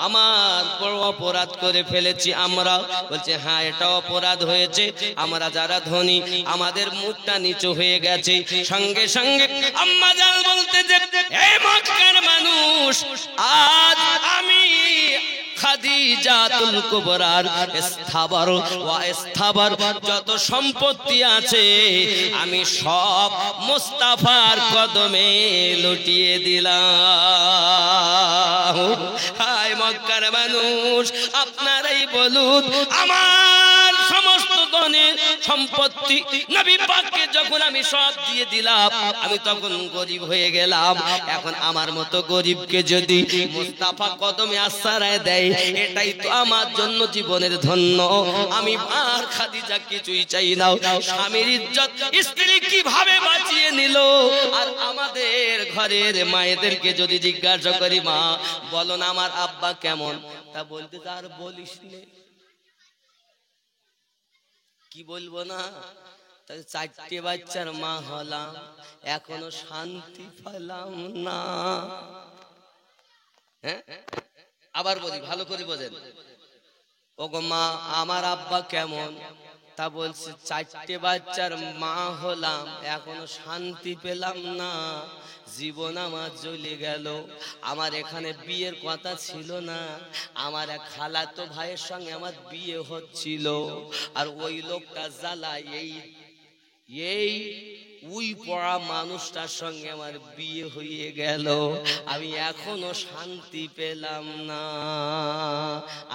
আমার বড় অপরাধ করে ফেলেছি আমরা। বলছে হ্যাঁ এটা অপরাধ হয়েছে, আমরা যারা ধনী আমাদের মুখটা নিচু হয়ে গেছে। সঙ্গে সঙ্গে আম্মা জান বলতে যে হে মক্কার মানুষ, আজ আমি খাদিজাতুল কুবরার স্থাবর ওয়া স্থাবর যত সম্পত্তি আছে আমি সব মুস্তাফার কদমে লুটিয়ে দিলাম। হায় মক্কার মানুষ, আপনারাই বলুন আমার সমস্ত ধনের সম্পত্তি নবী পাককে যখন আমি সব দিয়ে দিলাম, আমি তখন গরিব হয়ে গেলাম। এখন আমার মতো গরিবকে যদি মুস্তাফা কদমে আশ্রয় দেয়, এটাই তো আমার জন্য জীবনের ধন্য। আমি আর খাদিজা কিছুই চাই না। স্বামীর ইজ্জত স্ত্রী কিভাবে বাঁচিয়ে নিল। আর আমাদের ঘরের মায়েদেরকে যদি জিজ্ঞাসা করি, মা বলো না আমার আব্বা কেমন, তা বলতে তার বলিস নে, কি বলবো না। তাই 4টে বাচ্চার মা হলাম, এখনো শান্তি পেলাম না। হ্যাঁ আবার বলি ভালো করে বোঝেন, ওগো মা আমার আব্বা কেমন, তা বলছে 4টে বাচ্চার মা হলাম, এখনো শান্তি পেলাম না। জীবন আমার জ্বলে গেল। আমার এখানে বিয়ের কথা ছিল না, আমার এক খালাতো ভাইয়ের সঙ্গে আমার বিয়ে হচ্ছিল, আর ওই লোকটা জ্বালা এই উই পড়া মানুষটার সঙ্গে আমার বিয়ে হয়ে গেল, আমি এখনো শান্তি পেলাম না।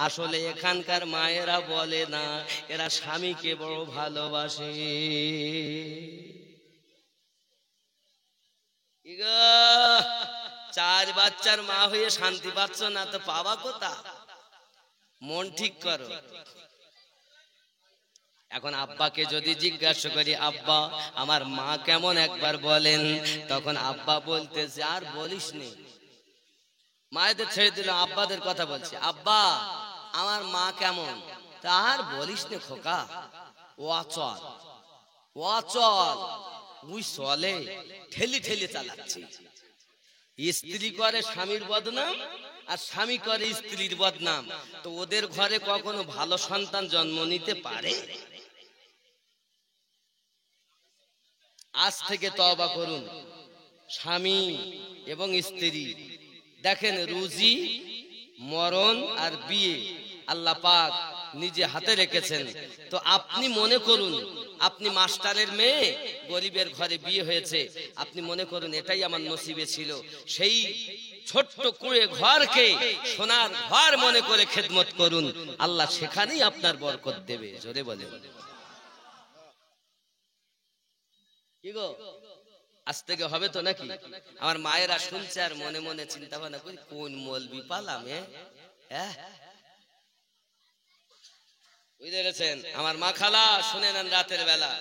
আসলে এখানকার মায়েরা বলে না, এরা স্বামীকে বড় ভালোবাসে। 4 বাচ্চার মা হয়ে শান্তি পাচ্ছ না তো পাবা কোথা? মন ঠিক করো। এখন আব্বাকে যদি জিজ্ঞাসা করি, আব্বা আমার মা কেমন একবার বলেন, তখন আব্বা বলতেছে আর বলিস নি। মায়েদের ছেড়ে দিলাম, আব্বাদের কথা বলছি। আব্বা আমার মা কেমন, তার বলিস নে খোকা, ও চল উই চলে, ঠেলি ঠেলি চালাচ্ছি। স্ত্রী করে স্বামীর বদনাম, আর স্বামী করে স্ত্রীর বদনাম। তো ওদের ঘরে কখনো ভালো সন্তান জন্ম নিতে পারে? আজ থেকে তওবা করুন। স্বামী এবং স্ত্রী দেখেন, রুজি মরণ আর বিয়ে আল্লাহ পাক নিজে হাতে রেখেছেন। তো আপনি মনে করুন, আপনি মাস্টারের মেয়ে, গরিবের ঘরে বিয়ে হয়েছে, আপনি মনে করুন এটাই আমার নসিবে ছিল। সেই ছোট্ট কুঁড়ে ঘরকে সোনার ঘর মনে করে খেদমত করুন, আল্লাহ সেখানেই আপনার বরকত দেবে। জোরে বলে কি গো, আজ থেকে হবে তো নাকি? আমার মায়েরা শুনছে আর মনে মনে চিন্তা ভাবনা করি, কোন মৌলবি পালাম। বুঝেছেন? আমার মা খালা শুনে নেন, রাতের বেলা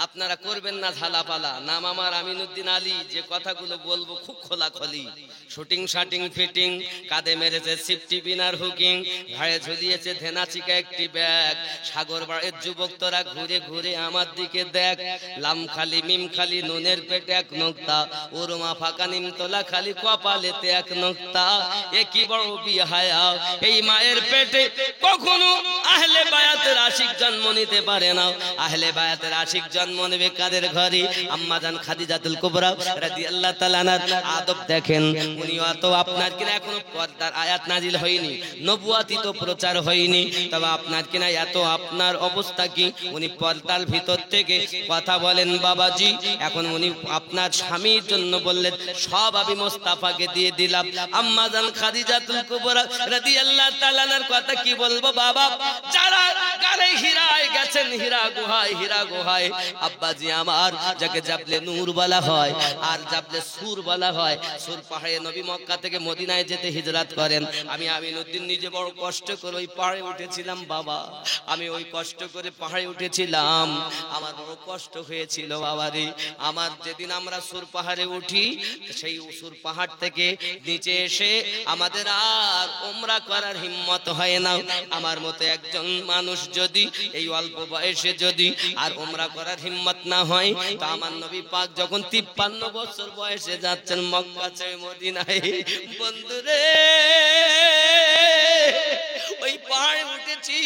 আপনারা করবেন না ঝালাপালা। নাম আমার আমিনুদ্দিন আলী। যে কথাগুলো বলবো খুব খোলাখলি। শুটিং শাটিং ফিটিং, কাঁধে মেরেছে সিফটি বিনার হুকিং, ঘাড়ে ঝুলিয়েছে ধেনাচিকা একটি ব্যাগ। সাগর বাড়ির যুবক তোরা ঘুরে ঘুরে আমার দিকে দেখ। লাম খালি মিম খালি নুনের পেটে এক নোক্তা, ওরমা ফাঁকা নিমতলা খালি কপালেতে এক নোক্তা। এ কি বড় বিহায়া, এই মায়ের পেটে কখনো আহলে বায়াতের আশিক জন্ম নিতে পারে না। আহলে বায়াতের আশিক জন্ম নেবে কাদের ঘরে? আম্মা জান খাদিজাতুল কুবরা রাদিয়াল্লাহু তাআলা আনহার আদব দেখেন। উনি তো আপনার কিনা এখনো পর্দার আয়াত নাজিল হয়নি, নবুয়াতি তো প্রচার হয়নি, তবে আপনার কিনা এত আপনার অবস্থা কি? উনি পর্দার ভিতর থেকে কথা বলেন, বাবাজি এখন উনি আপনার স্বামীর জন্য বললেন সব আমি মোস্তাফাকে দিয়ে দিলাম। আম্মা জান খাদিজাতুল কুবরা রাদিয়াল্লাহু তাআলা আনহার কথা কি বলবো বাবা? যারা গালে হীরায় গেছেন, হীরা গুহায় আব্বাজি আমার, যাকে জাবলে নূর বলা হয় আর জাবলে সুর বলা হয়। সুর পাহাড়ে নবী মক্কা থেকে মদিনায় যেতে হিজরত করেন। আমি আমিনুদ্দিন নিজে বড় কষ্ট করে ওই পাহাড়ে উঠেছিলাম বাবা। আমি ওই কষ্ট করে পাহাড়ে উঠেছিলাম, আমার বড় কষ্ট হয়েছিল বাবারে। আমার যেদিন আমরা সুর পাহাড়ে উঠি, সেই সুর পাহাড় থেকে নিচে এসে আমাদের আর উমরা করার হিম্মত হয় না। আমার মতো একজন মানুষ যদি যদি এই অল্প বয়সে যদি আর উমরা করার হিম্মত না হয়, তো আমার নবী পাক যখন 53 বছর বয়সে যাচ্ছেন মক্কা ছেড়ে মদিনায়, বন্ধুরে ওই পাহাড়ে উঠেছি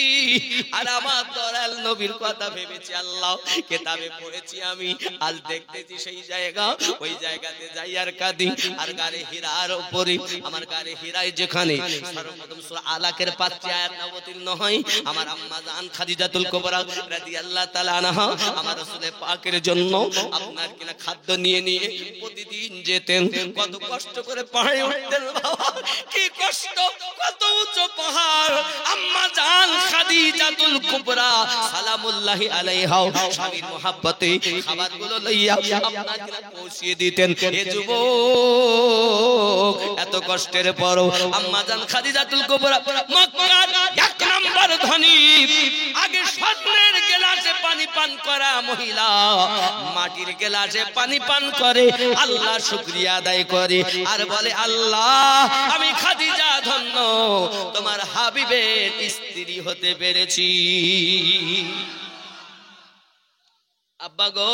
আর আমার দয়াল নবীর কথা ভেবেছি, আল্লাহ কিতাবে পড়েছি আমি, আজ দেখতেছি সেই জায়গা, ওই জায়গাতে যাই আর কাঁদি। আর গারে হীরার উপরে, আমার গারে হীরায় যেখানে সর্বপ্রথম সূরা আলাকের 5টি আয়াত অবতীর্ণ হয়, আমার আম্মা জান খাদিজাতুল কুবরা রাদিয়াল্লাহু তাআলা আনহা আমার রাসূল পাকের জন্য আপনার কিনা খাদ্য নিয়ে নিয়ে প্রতিদিন যেতেন। কত কষ্ট করে পাহাড়ে উঠতেন বাবা, কি কষ্ট, কত উঁচু পাহাড়। আম্মা জান খাদিজাতুল কুবরা সালামুল্লাহি আলাইহা স্বামীর মহব্বতে খাবারগুলো লইয়া আপনার কিনা পৌঁছিয়ে দিতেন। এ যুবক, এত কষ্টের পরও আম্মা জান খাদিজাতুল কুবরা মক্কার 1 নম্বর ধনী, আগে স্বর্ণের গ্লাসে পানি পান করা মহিলা মাটির গ্লাসে পানি পান করে আল্লাহ শুকরিয়া আদায় করে আর বলে, আল্লাহ আমি খাদিজা ধন্য, তোমার হাবিবের স্ত্রী হতে পেরেছি। আব্বা গো,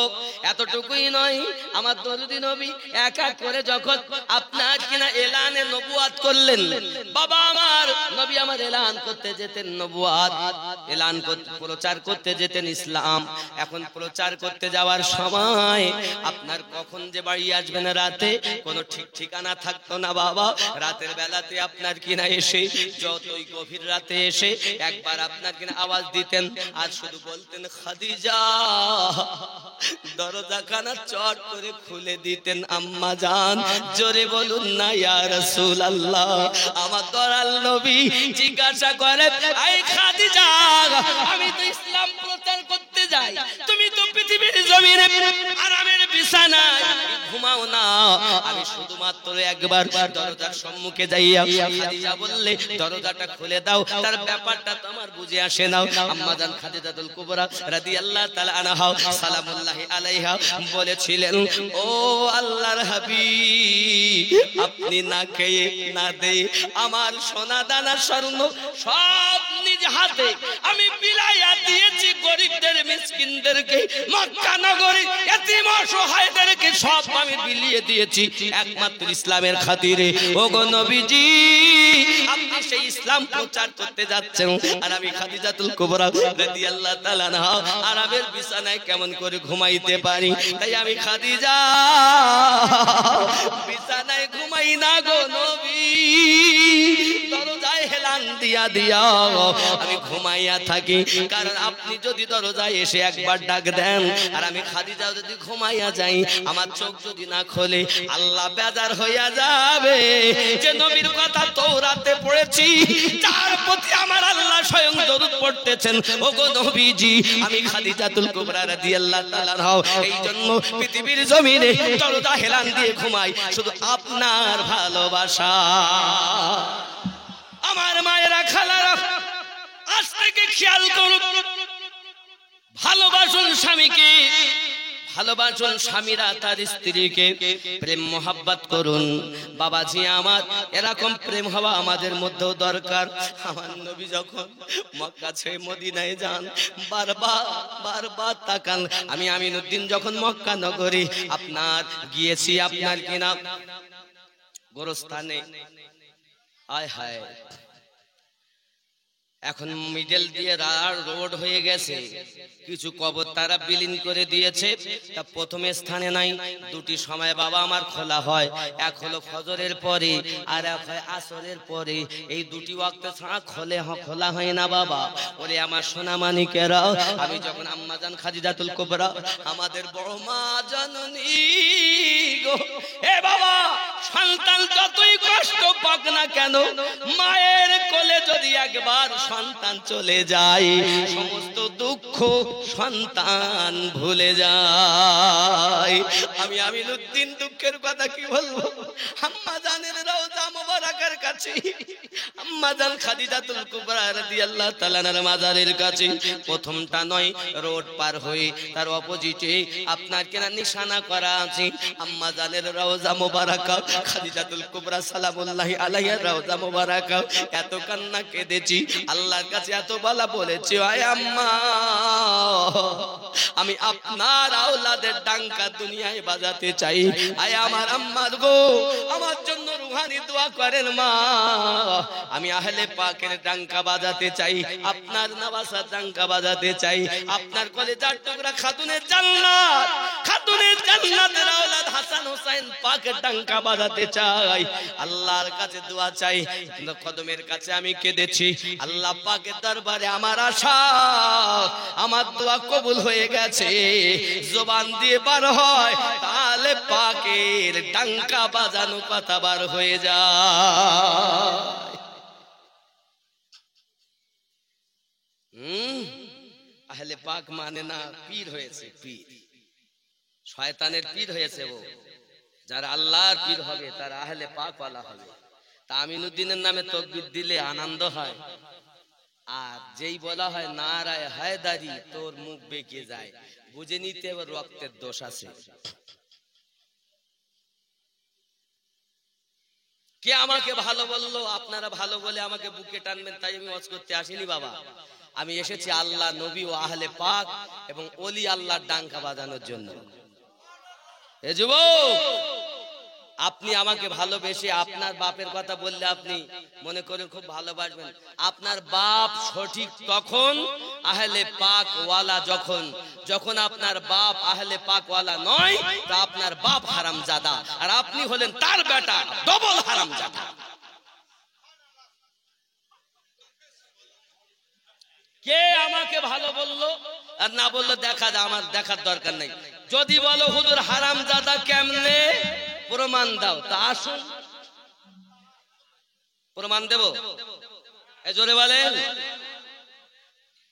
এতটুকুই নয়, আমার দরদি নবী এক এক করে যখন আপনার কিনা এলানে নবুয়াত করলেন, বাবা আমার নবী আমার এলান করতে যেতেন নবুয়াত, এলান করতে প্রচার করতে যেতেন ইসলাম। এখন প্রচার করতে যাওয়ার সময় আপনার কখন যে বাড়ি আসবেন রাতে কোনো ঠিক ঠিকানা থাকতো না বাবা। রাতের বেলাতে আপনার কিনা এসে, যতই গভীর রাতে এসে একবার আপনার কিনা আওয়াজ দিতেন আর শুধু বলতেন খাদিজা, দরজাখানা চট করে খুলে দিতেন। আম্মা জান জোরে বলুন না ইয়া রাসূলুল্লাহ। আমার দয়াল নবী জিজ্ঞাসা করে, আই খাদিজা, আমি তো ইসলাম প্রচার করতে যাই, তুমি তো পৃথিবীর জমিনে আরামের বিছানায় ঘুমাও না, আমি শুধুমাত্র একবার দরজার সম্মুখে যাইয়া, খাদিজা বললে দরজাটা খুলে দাও, তার ব্যাপারটা তো আমার বুঝে আসে না। আম্মা জান খাদিজাতুল কুবরা রাদিয়াল্লাহু তাআলা আনহা সালামুল্লাহি আলাইহা বলেছিলেন, ও আল্লাহর হাবিব, আপনি না খেয়ে না দেয়ে আমার সোনা দানা স্বর্ণ সব নিজ হাতে আমি বিলাইয়া দিয়েছি গরিবদের, মিসকিনদেরকে, মক্কা নগরী এতিম অসহায়দেরকে সব আমি বিলিয়ে দিয়েছি একমাত্র ইসলামের খাতিরে। ওগো নবীজি, আপনি সেই ইসলাম প্রচার করতে যাচ্ছেন আর আমি খাদিজাতুল কুবরা রাদিয়াল্লাহু তাআলা আনহা আরামের বিছানায় কেমন করে ঘুমাইতে পারি? তাই আমি খাদিজা বিছানায় ঘুমাই না গো নবী, দরজায় হেলান দিয়া দিয়া আমি ঘুমাইয়া থাকি। কারণ আপনি যদি দরজায় এসে একবার ডাক দেন আর আমি খাদিজা যদি ঘুমাইয়া যাই, আমার চোখ যদি না খোলে আল্লাহ বেজার হইয়া যাবে যে নবীর কথা তওরাতে পড়েছি, তার প্রতি আমার আল্লাহ স্বয়ং দরুদ পড়তেছেন। ওগো নবীজি, আমি খাদিজাতুল কুবরা রাদিয়াল্লাহু তাআলা আনহা এই জন্য পৃথিবীর জমিনে দরজা হেলান দিয়ে ঘুমাই শুধু আপনার ভালোবাসা। আমার মায়েরা, খালারা, আজ থেকে খেয়াল করুন, ভালোবাসুন স্বামীকে, ভালোবাসুন স্বামীরা তার স্ত্রীকে, প্রেম মোহাব্বত করুন। বাবাজি আমার, এরকম প্রেম হওয়া আমাদের মধ্যেও দরকার। আমার নবী যখন মক্কা ছেড়ে মদিনায় যান, বারবার তাকান। আমি আমিনুদ্দিন যখন মক্কা নগরী আপনার গিয়েছি, আপনার কিনা গোরস্থানে, আয় হায়, এখন মিডল দিয়ে রোড হয়ে গেছে, কিছু কবর তারা বিলীন করে দিয়েছে। তা প্রথমে স্থানে নাই, দুটি সময় বাবা আমার খোলা হয়, এক হলো ফজরের পরে আর এক হয় আসরের পরে। এই দুটি ওয়াক্ত ছাড়া খোলা হয় না বাবা। ওরে আমার সোনা মানিকেরা, আমি যখন আম্মা জান খাদিজাতুল কুবরা আমাদের বড় মা জননী গো, এ বাবা, সন্তান যতই কষ্ট পাক না কেন, মায়ের কোলে যদি একবার সন্তান চলে যায়, সমস্ত দুঃখ সন্তান ভুলে যায়। আমি আমিনুদ্দিন দুঃখের কথা কি বলবো, আম্মা জানের রওজা মোবারকের কাছে, আম্মা জান খাদিজাতুল কুবরা রাদিয়াল্লাহু তাআলা আনহার মাজারের কাছে, প্রথমটা নয়, রোড পার হয়ে তার অপোজিটে আপনার কেনা নিশানা করা আছে আম্মা জানের রওজা মোবারক খাদিজাতুল কুবরা সালামুল্লাহি আলাইহা রওজা মোবারক। এত কান্না কেঁদেছি, আল্লাহর কাছে এত বলা বলেছি, আয় আম্মা আমি আপনার আওলাদের ডাঙ্কা দুনিয়ায় বাজাতে চাই। আয় আমার আম্মার গো, আমার জন্য রুহানি দোয়া করেন মা, আমি আহলে পাকের ডাঙ্কা বাজাতে চাই, আপনার নওয়াসার ডাঙ্কা বাজাতে চাই, আপনার কলেজার টুকরা খাতুনের জান্নাত, খাতুনের জান্নাতের আওলাদ হাসান হোসেন পাকের ডাঙ্কা বাজাতে চাই। আল্লাহর কাছে দোয়া চাই, কদমের কাছে আমি কেঁদেছি, আল্লাহ পাকের দরবারে আমার আশা, আমার দোয়া কবুল হয়ে গেছে, জবান দিয়ে বার হয় তাহলে পাকের ডাঙ্কা বাজানো কথা বার হয়ে যায়। আহলে পাক মানে না পীর হয়েছে, পীর শয়তানের পীর হয়েছে। ও যারা আল্লাহর পীর হবে তারা আহলে পাক ওয়ালা হবে। তা আমিনুদ্দিনের নামে তাকবীর দিলে আনন্দ হয়, আর যেই বলা হয় নারায়ে হায়দারি তোর মুখ বেঁকে যায়, বুঝে নিতে হবে রক্তের দোষ আছে। কে আমাকে ভালো বললো? আপনারা ভালো বলে আমাকে বুকে টানবেন তাই আমি ওয়াজ করতে আসিনি বাবা, আমি এসেছি আল্লাহ নবী ও আহলে পাক এবং ওলি আল্লাহর ডাঙ্কা বাজানোর জন্য। এ যুবক, আপনি আমাকে ভালোবেসে আপনার বাপের কথা বললে আপনি মনে করেন খুব ভালোবাসবেন। আপনার বাপ সঠিক তখন আহলে পাক ওয়ালা যখন, যখন আপনার বাপ আহলে পাক ওয়ালা নয় তা আপনার বাপ হারামজাদা, আর আপনি হলেন তার বেটা, ডবল হারামজাদা। কে আমাকে ভালো বললো আর না বললো দেখা যায়, আমার দেখার দরকার নেই। যদি বলো হুজুর হারামজাদা কেমনে, প্রমাণ দাও, তা আসুন প্রমাণ দেব। এ জোরে বলেন।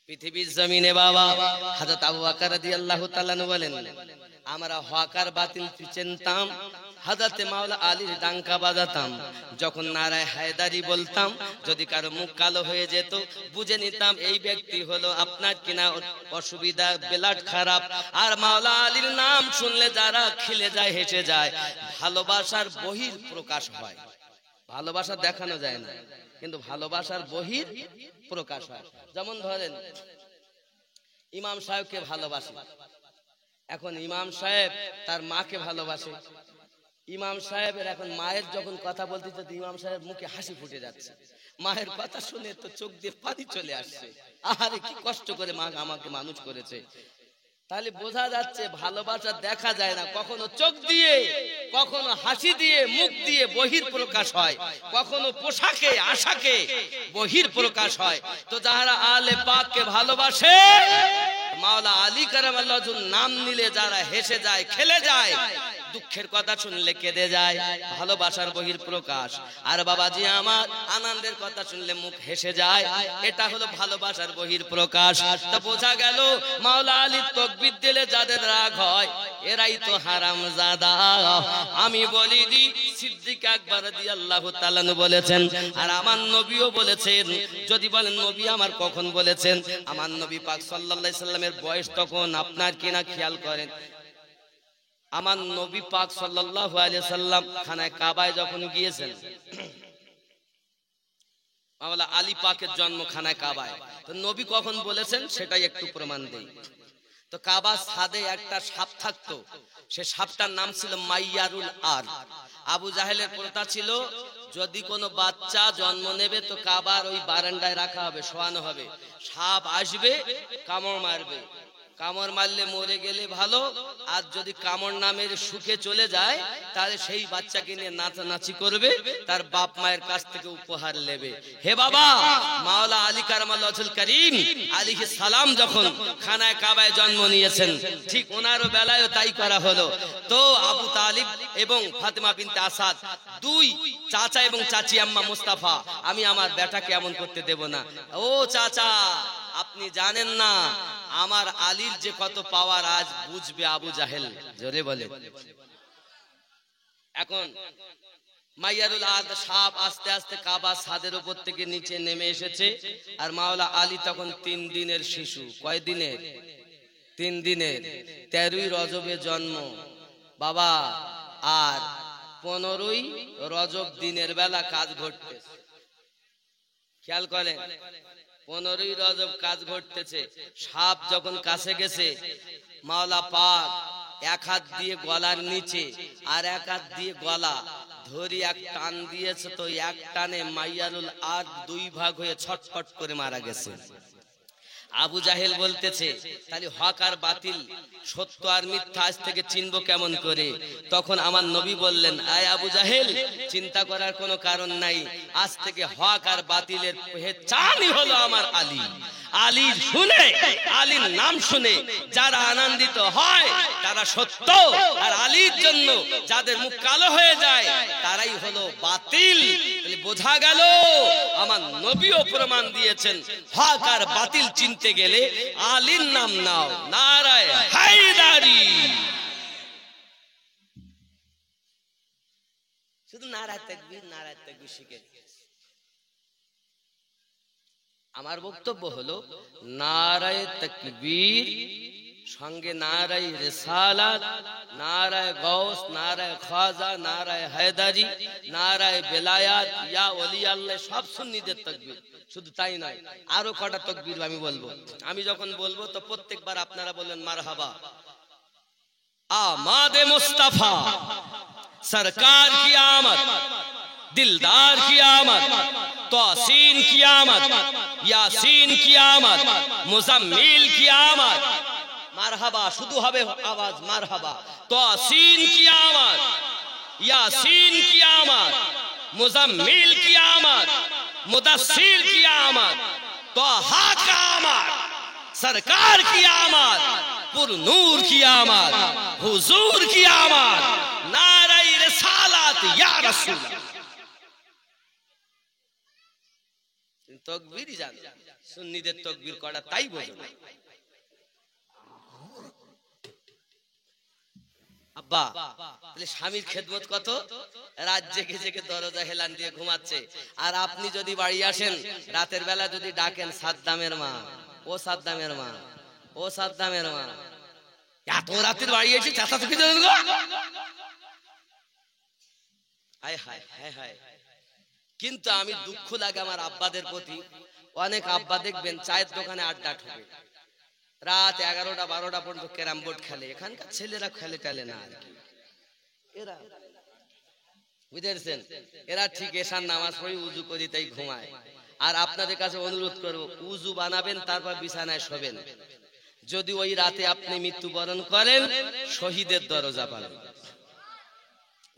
পৃথিবীর জমিনে বাবা হযরত আবু বকর রাদিয়াল্লাহু তাআলা বলেন, আমরা হক আর বাতিল চিনতাম, হযরত মাওলা আলীর ডাঙ্কা বাজাতাম, যখন নারায়ে হায়দারি বলতাম যদি কারো মুখ কালো হয়ে যেত বুঝে নিতাম এই ব্যক্তি হলো আপনার কিনা অসুবিধা, ব্লাড খারাপ। আর মাওলা আলীর নাম শুনলে যারা খিলে যায়, হেসে যায়, ভালোবাসার বহির প্রকাশ হয়। ভালোবাসা দেখানো যায় না, কিন্তু ভালোবাসার বহির প্রকাশ হয়। যেমন ধরেন ইমাম সাহেবকে ভালোবাসে, এখন ইমাম সাহেব তার মাকে ভালোবাসে, ইমাম সাহেবের এখন মায়ের যখন কথা বলতেছে তো ইমাম সাহেব মুখে হাসি ফুটে যাচ্ছে, মায়ের কথা শুনে তো চোখ দিয়ে পানি চলে আসছে, আরে কি কষ্ট করে মা আমাকে মানুষ করেছে। তাহলে বোঝা যাচ্ছে ভালোবাসা দেখা যায় না, কখনো চোখ দিয়ে, কখনো হাসি দিয়ে, মুখ দিয়ে বহির প্রকাশ হয়, কখনো পোশাকে আশাকে বহির প্রকাশ হয়। তো যারা আলে পাককে ভালোবাসে, মাওলা আলী কারামাল্লাহু নাম নিলে যারা হেসে যায়, খেলে যায়, দুঃখের কথা শুনলে কেঁদে যায়, ভালোবাসার বহির প্রকাশ। আর বাবাজি আমার আনন্দের কথা শুনলে মুখ হেসে যায়, এটা হলো ভালোবাসার বহির প্রকাশ। তা বোঝা গেল মাওলা আলীর তাকবীর দিলে যাদের রাগ হয় এরাই তো হারামজাদা। আমি বলি দি সিদ্দিক আকবর রাদিয়াল্লাহু তাআলা বলেছেন, আর আমার নবীও বলেছেন। যদি বলেন নবী আমার কখন বলেছেন, আমার নবী পাক সাল্লাল্লাহু আলাইহি সাল্লামের বয়স তখন আপনার কিনা খেয়াল করেন, আমার নবী পাক সাল্লাল্লাহু আলাইহি সাল্লাম খানায় কাবায় যখন গিয়েছেন, মাওলা আলী পাকের জন্ম খানায় কাবায়, তো নবী কখন বলেছেন সেটাই একটু প্রমাণ দেই। তো কাবার ছাদে একটা সাপ থাকতো, সে সাপটার নাম ছিল মাইয়ারুল আর। আবু জাহেলের প্রথা ছিল যদি কোনো বাচ্চা জন্ম নেবে তো কাবার ওই বারান্দায় রাখা হবে, শোয়ানো হবে, সাপ আসবে কামড় মারবে, কামড় মারলে মরে গেলে ভালো, আর যদি কামড় না মেরে সুখে চলে যায় তাহলে সেই বাচ্চাকে নিয়ে নাচানাচি করবে, তার বাপ মায়ের কাছ থেকে উপহার নেবে। হে বাবা, মাওলা আলী কারামাল্লাহুল কারীম আলাইহিস সালাম যখন খানায় কাবায় জন্ম নিয়েছেন, ঠিক ওনারও বেলায়ও তাই করা হলো। তো আবু তালিব এবং ফাতেমা বিনতে আসাদ, দুই চাচা এবং চাচি আম্মা মুস্তাফা, আমি আমার বেটাকে এমন করতে দেব না। ও চাচা, আপনি জানেন না আমার আলীর যে কত পাওয়ার, আজ বুঝবে আবু জাহেল। জোরে বলে। এখন মাইয়ারুল আদ সাপ আস্তে আস্তে কাবা ছাদের উপর থেকে নিচে নেমে এসেছে, আর মাওলা আলী তখন 3 দিনের শিশু। কয় দিনের? 3 দিনের। 13ই রজবে জন্ম বাবা, আর 15ই রজব দিনের বেলা কাজ ঘটতেছে। খেয়াল করেন 15ই রজব কাজ ঘটতেছে, সাপ যখন কাছে গেছে মাওলা পাক এক হাত দিয়ে গলার নিচে আর এক হাত দিয়ে গলা ধরি এক টান দিয়েছে, তো এক টানে মাইয়ারুল আর 2 ভাগ হয়ে ছটফট করে মারা গেছে। আবু জাহেল বলতেছে তাহলে হক আর বাতিল, সত্য আর মিথ্যা আজ থেকে চিনবো কেমন করে? তখন আমার নবী বললেন, আয় আবু জাহেল, চিন্তা করার কোনো কারণ নাই, আজ থেকে হক আর বাতিলের পেহচানই হলো আমার আলী। আলী শুনে, আলীর নাম শুনে যারা আনন্দিত হয় তারা সত্য, আর আলীর জন্য যাদের মুখ কালো হয়ে যায় তারাই হলো বাতিল। বোঝা গেল আমার নবীও প্রমাণ দিয়েছেন হক আর বাতিল চিনতে গেলে আলীর নাম নাও। নারায়ে হায়দারি, শুধু নারায়ে তাকবীর, নারায়ে তাকবীর শিখে। আমার বক্তব্য হলো নারায়ে তাকবীর সঙ্গে নারায়ে রিসালাত, নারায়ে গাউস, নারায়ে খাজা, নারায়ে হায়দারি, নারায়ে বেলায়াত, ইয়া ওলি আল্লাহ, সব সুন্নিদের তাকবীর। শুধু তাই নয়, আরো কটা তাকবীর আমি বলবো। আমি যখন বলবো তো প্রত্যেকবার আপনারা বলবেন মারহাবা। আমাদে মুস্তাফা सरकार की आमद, दिलदार की आमद, तोसीन की आमद, यासीन की आमद, मुजम्मिल की आमद। मारहबा शुरू हबे आवाज मारहबा। तोसीन की आमद, यासीन की आमद, मुजम्मिल की आमद, मुदस्सिर की आमद, तोहा का आमद, सरकार की आमद, पुर नूर की आमद, हुजूर की आमद, नाराए रिसालत या रसूल। तकबीर जान सुन्नीদের তকবীর করা তাই বোঝো না। আব্বা তাহলে স্বামীর খেদমত কত? রাত জেগে জেগে দরজা হেলান দিয়ে ঘুমাচ্ছে, আর আপনি যদি বাড়ি আসেন রাতের বেলা যদি ডাকেন সাদ্দামের মা, ও সাদ্দামের মা, ও সাদ্দামের মা, এত রাতের বাড়ি এসে চাচা চুকি দেন গো। হায় হায় হায় হায়। কিন্তু আমি দুঃখ লাগে আমার আব্বাদের প্রতি। অনেক আব্বা দেখবেন চায়ের দোকানে আড্ডা ঠোকে, রাত 11টা 12টা পর্যন্ত ক্যারাম বোর্ড খেলে। এখানকার ছেলেরা খেলে টেলে না আর কি, এরা বুঝেছেন, এরা ঠিক এশার নামাজ পড়ে উজু করি তাই ঘুমায়। আর আপনাদের কাছে অনুরোধ করব, উজু বানাবেন তারপর বিছানায় শোবেন। যদি ওই রাতে আপনি মৃত্যুবরণ করেন শহীদের দরজা পাবেন।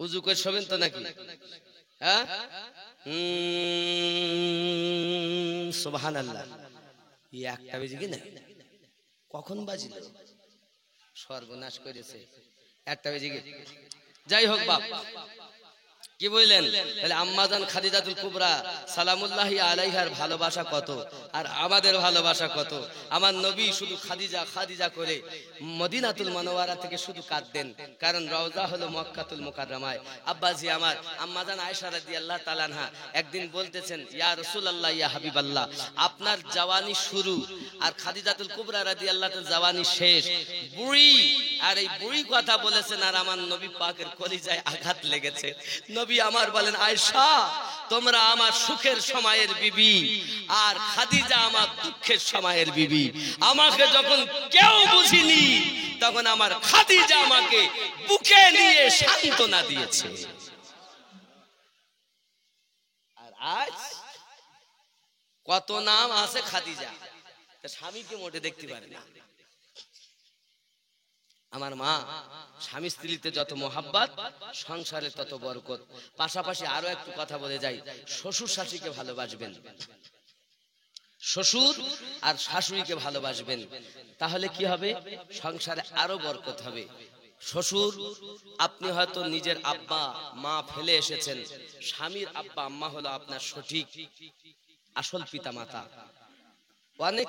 উজু করে শোবেন তো নাকি? হ্যাঁ, সুবহানাল্লাহ। একটা বেজে কি না, কখন বাজিল? সর্বনাশ করেছে, একটা বেজে গিয়ে। যাই হোক বাপ, কি বললেন? তাহলে আম্মাজান খাদিজাতুল কুবরা সালামুল্লাহি আলাইহার ভালোবাসা কত, আর আমাদের ভালোবাসা কত। আমার নবী শুধু খাদিজা খাদিজা করে মদিনাতুল মুনাওয়ারা থেকে শুধু কাঁদতেন, কারণ রওজা হলো মক্কাতুল মুকাররমায়। আব্বাজি আমার আম্মাজান আয়েশা রাদিয়াল্লাহু তাআলা আনহা একদিন বলতেছেন, ইয়া রাসূলুল্লাহ, ইয়া হাবিবাল্লাহ, আপনার জওয়ানি শুরু আর খাদিজাতুল কুবরা রাদিয়াল্লাহু তাআলা জওয়ানি শেষ, বুড়ি। আর এই বুড়ি কথা বলেছেন, আর আমার নবী পাকের কলিজায় আঘাত লেগেছে। নবী আমার বলেন, আয়েশা তোমরা আমার সুখের সময়ের বিবি, আর খাদিজা আমার দুঃখের সময়ের বিবি। আমাকে যখন কেউ বুঝিনি তখন আমার খাদিজা আমাকে বুকে নিয়ে সান্ত্বনা দিয়েছে। আর আজ কত নাম আছে খাদিজা, তা স্বামীকে মোটে দেখতে পারে না। আমার মা, স্বামী স্ত্রীতে যত মোহাব্বত সংসারে তত বরকত। পাশাপাশি আরো একটু কথা বলে যাই, শ্বশুর শাশুড়িকে ভালোবাসবেন, শ্বশুর আর শাশুড়িকে ভালোবাসবেন, তাহলে কি হবে? সংসারে আরো বরকত হবে। শ্বশুর, আপনি হয়তো নিজের আব্বা মা ফেলে এসেছেন, স্বামীর আব্বা আম্মা হলো আপনার সঠিক আসল পিতা মাতা। অনেক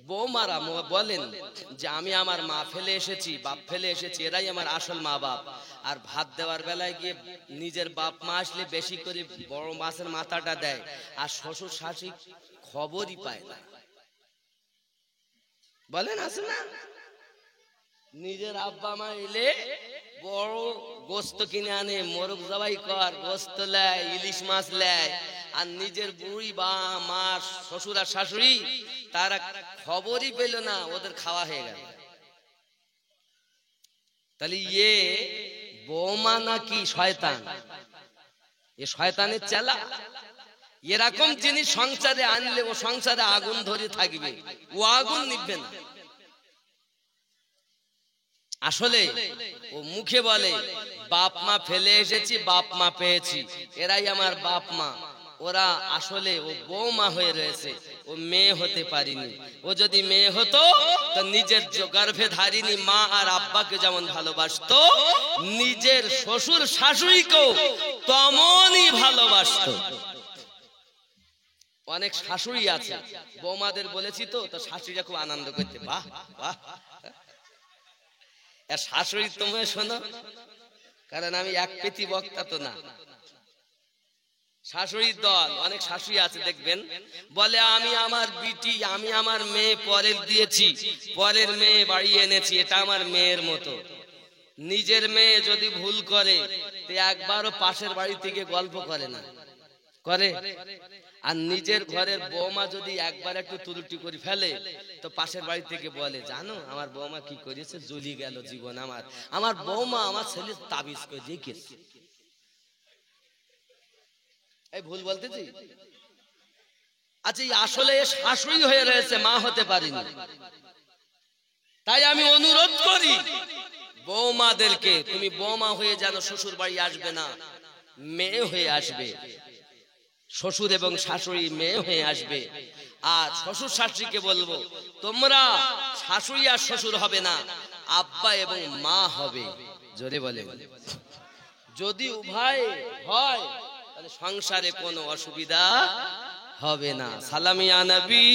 বৌমারা বলেন যে আমি আমার মা ফেলে এসেছি, বাপ ফেলে এসেছি, এরাই আমার আসল মা বাপ। আর ভাত দেওয়ার বেলায় গিয়ে নিজের বাপ মা আসলে বেশি করে বড় মাছের মাথাটা দেয়, আর শ্বশুর শাশুড়ি খবরই পায় না। বলেন আছে না, নিজের আব্বা মা এলে বড় গোস্ত কিনে আনে, মোরগ জবাই কর, গোস্ত লেয়, ইলিশ মাছ লেয়, আর নিজের বুড়ি বা মা শ্বশুর আর শাশুড়ি তারা খবরই পেল না, ওদের খাওয়া হয়ে গেল। তাহলে ইয়ে বৌমা নাকি শয়তান? এ শয়তানের চেলা। এরকম জিনিস সংসারে আনলে ও সংসারে আগুন ধরে থাকবে, ও আগুন নিভবে না। আসলে ও মুখে বলে বাপ মা ফেলে এসেছি, বাপ মা পেয়েছি, এরাই আমার বাপ মা। ওরা আসলে ও বৌমা হয়ে রয়েছে, ও মেয়ে হতে পারিনি। ও যদি মেয়ে হতো তো নিজের গর্ভে ধারিনি মা আর আব্বাকে যেমন ভালোবাসতো, নিজের শ্বশুর শাশুড়িকেও তেমনই ভালোবাসতো। অনেক শাশুড়ি আছে, বৌমাদের বলেছি তো শাশুড়িরা খুব আনন্দ করতে, বাহ বাহ। শাশুড়ি তুমি শোনো, কারণ আমি এক পেতি বক্তা তো না। শাশুড়ির দল, অনেক শাশুড়ি আছে দেখবেন, বলে আমি আমার বিটি, আমি আমার মেয়ে পরের দিয়েছি, পরের মেয়ে বাড়ি এনেছি, এটা আমার মেয়ের মতো। নিজের মেয়ে যদি ভুল করে তো একবারও পাশের বাড়ি থেকে গল্প করে না, করে? আর নিজের ঘরের বৌমা যদি একবার একটু ত্রুটি করে ফেলে তো পাশের বাড়ি থেকে বলে, জানো আমার বৌমা কি করেছে, জ্বলি গেল জীবন আমার, আমার বৌমা আমার ছেলে তাবিজ করে রেখেছে। এই ভুল বলতেছি? আচ্ছা, আসলে শাশুড়ি হয়ে রয়েছে, মা হতে পারিনি। তাই আমি অনুরোধ করি বৌমাদেরকে, তুমি বৌমা হয়ে যেন শ্বশুর বাড়ি আসবে না, মেয়ে হয়ে আসবে। শ্বশুর এবং শাশুড়ি মেয়ে হয়ে আসবে। আর শ্বশুর শাশুড়িকে বলবো, তোমরা শাশুড়ি আর শ্বশুর হবে না, আব্বা এবং মা হবে। জোরে বলে, যদি উভয় হয় তাহলে সংসারে কোনো অসুবিধা হবে না। সালামিয়া নবী।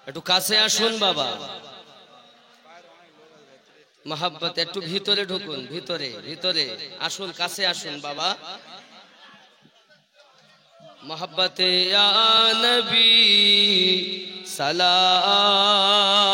একটু কাছে আসুন বাবা, মহাব্বত একটু ভিতরে ঢুকুন, ভিতরে ভিতরে আসুন, কাছে আসুন বাবা। মহাব্বতে ইয়া নবী সালামুন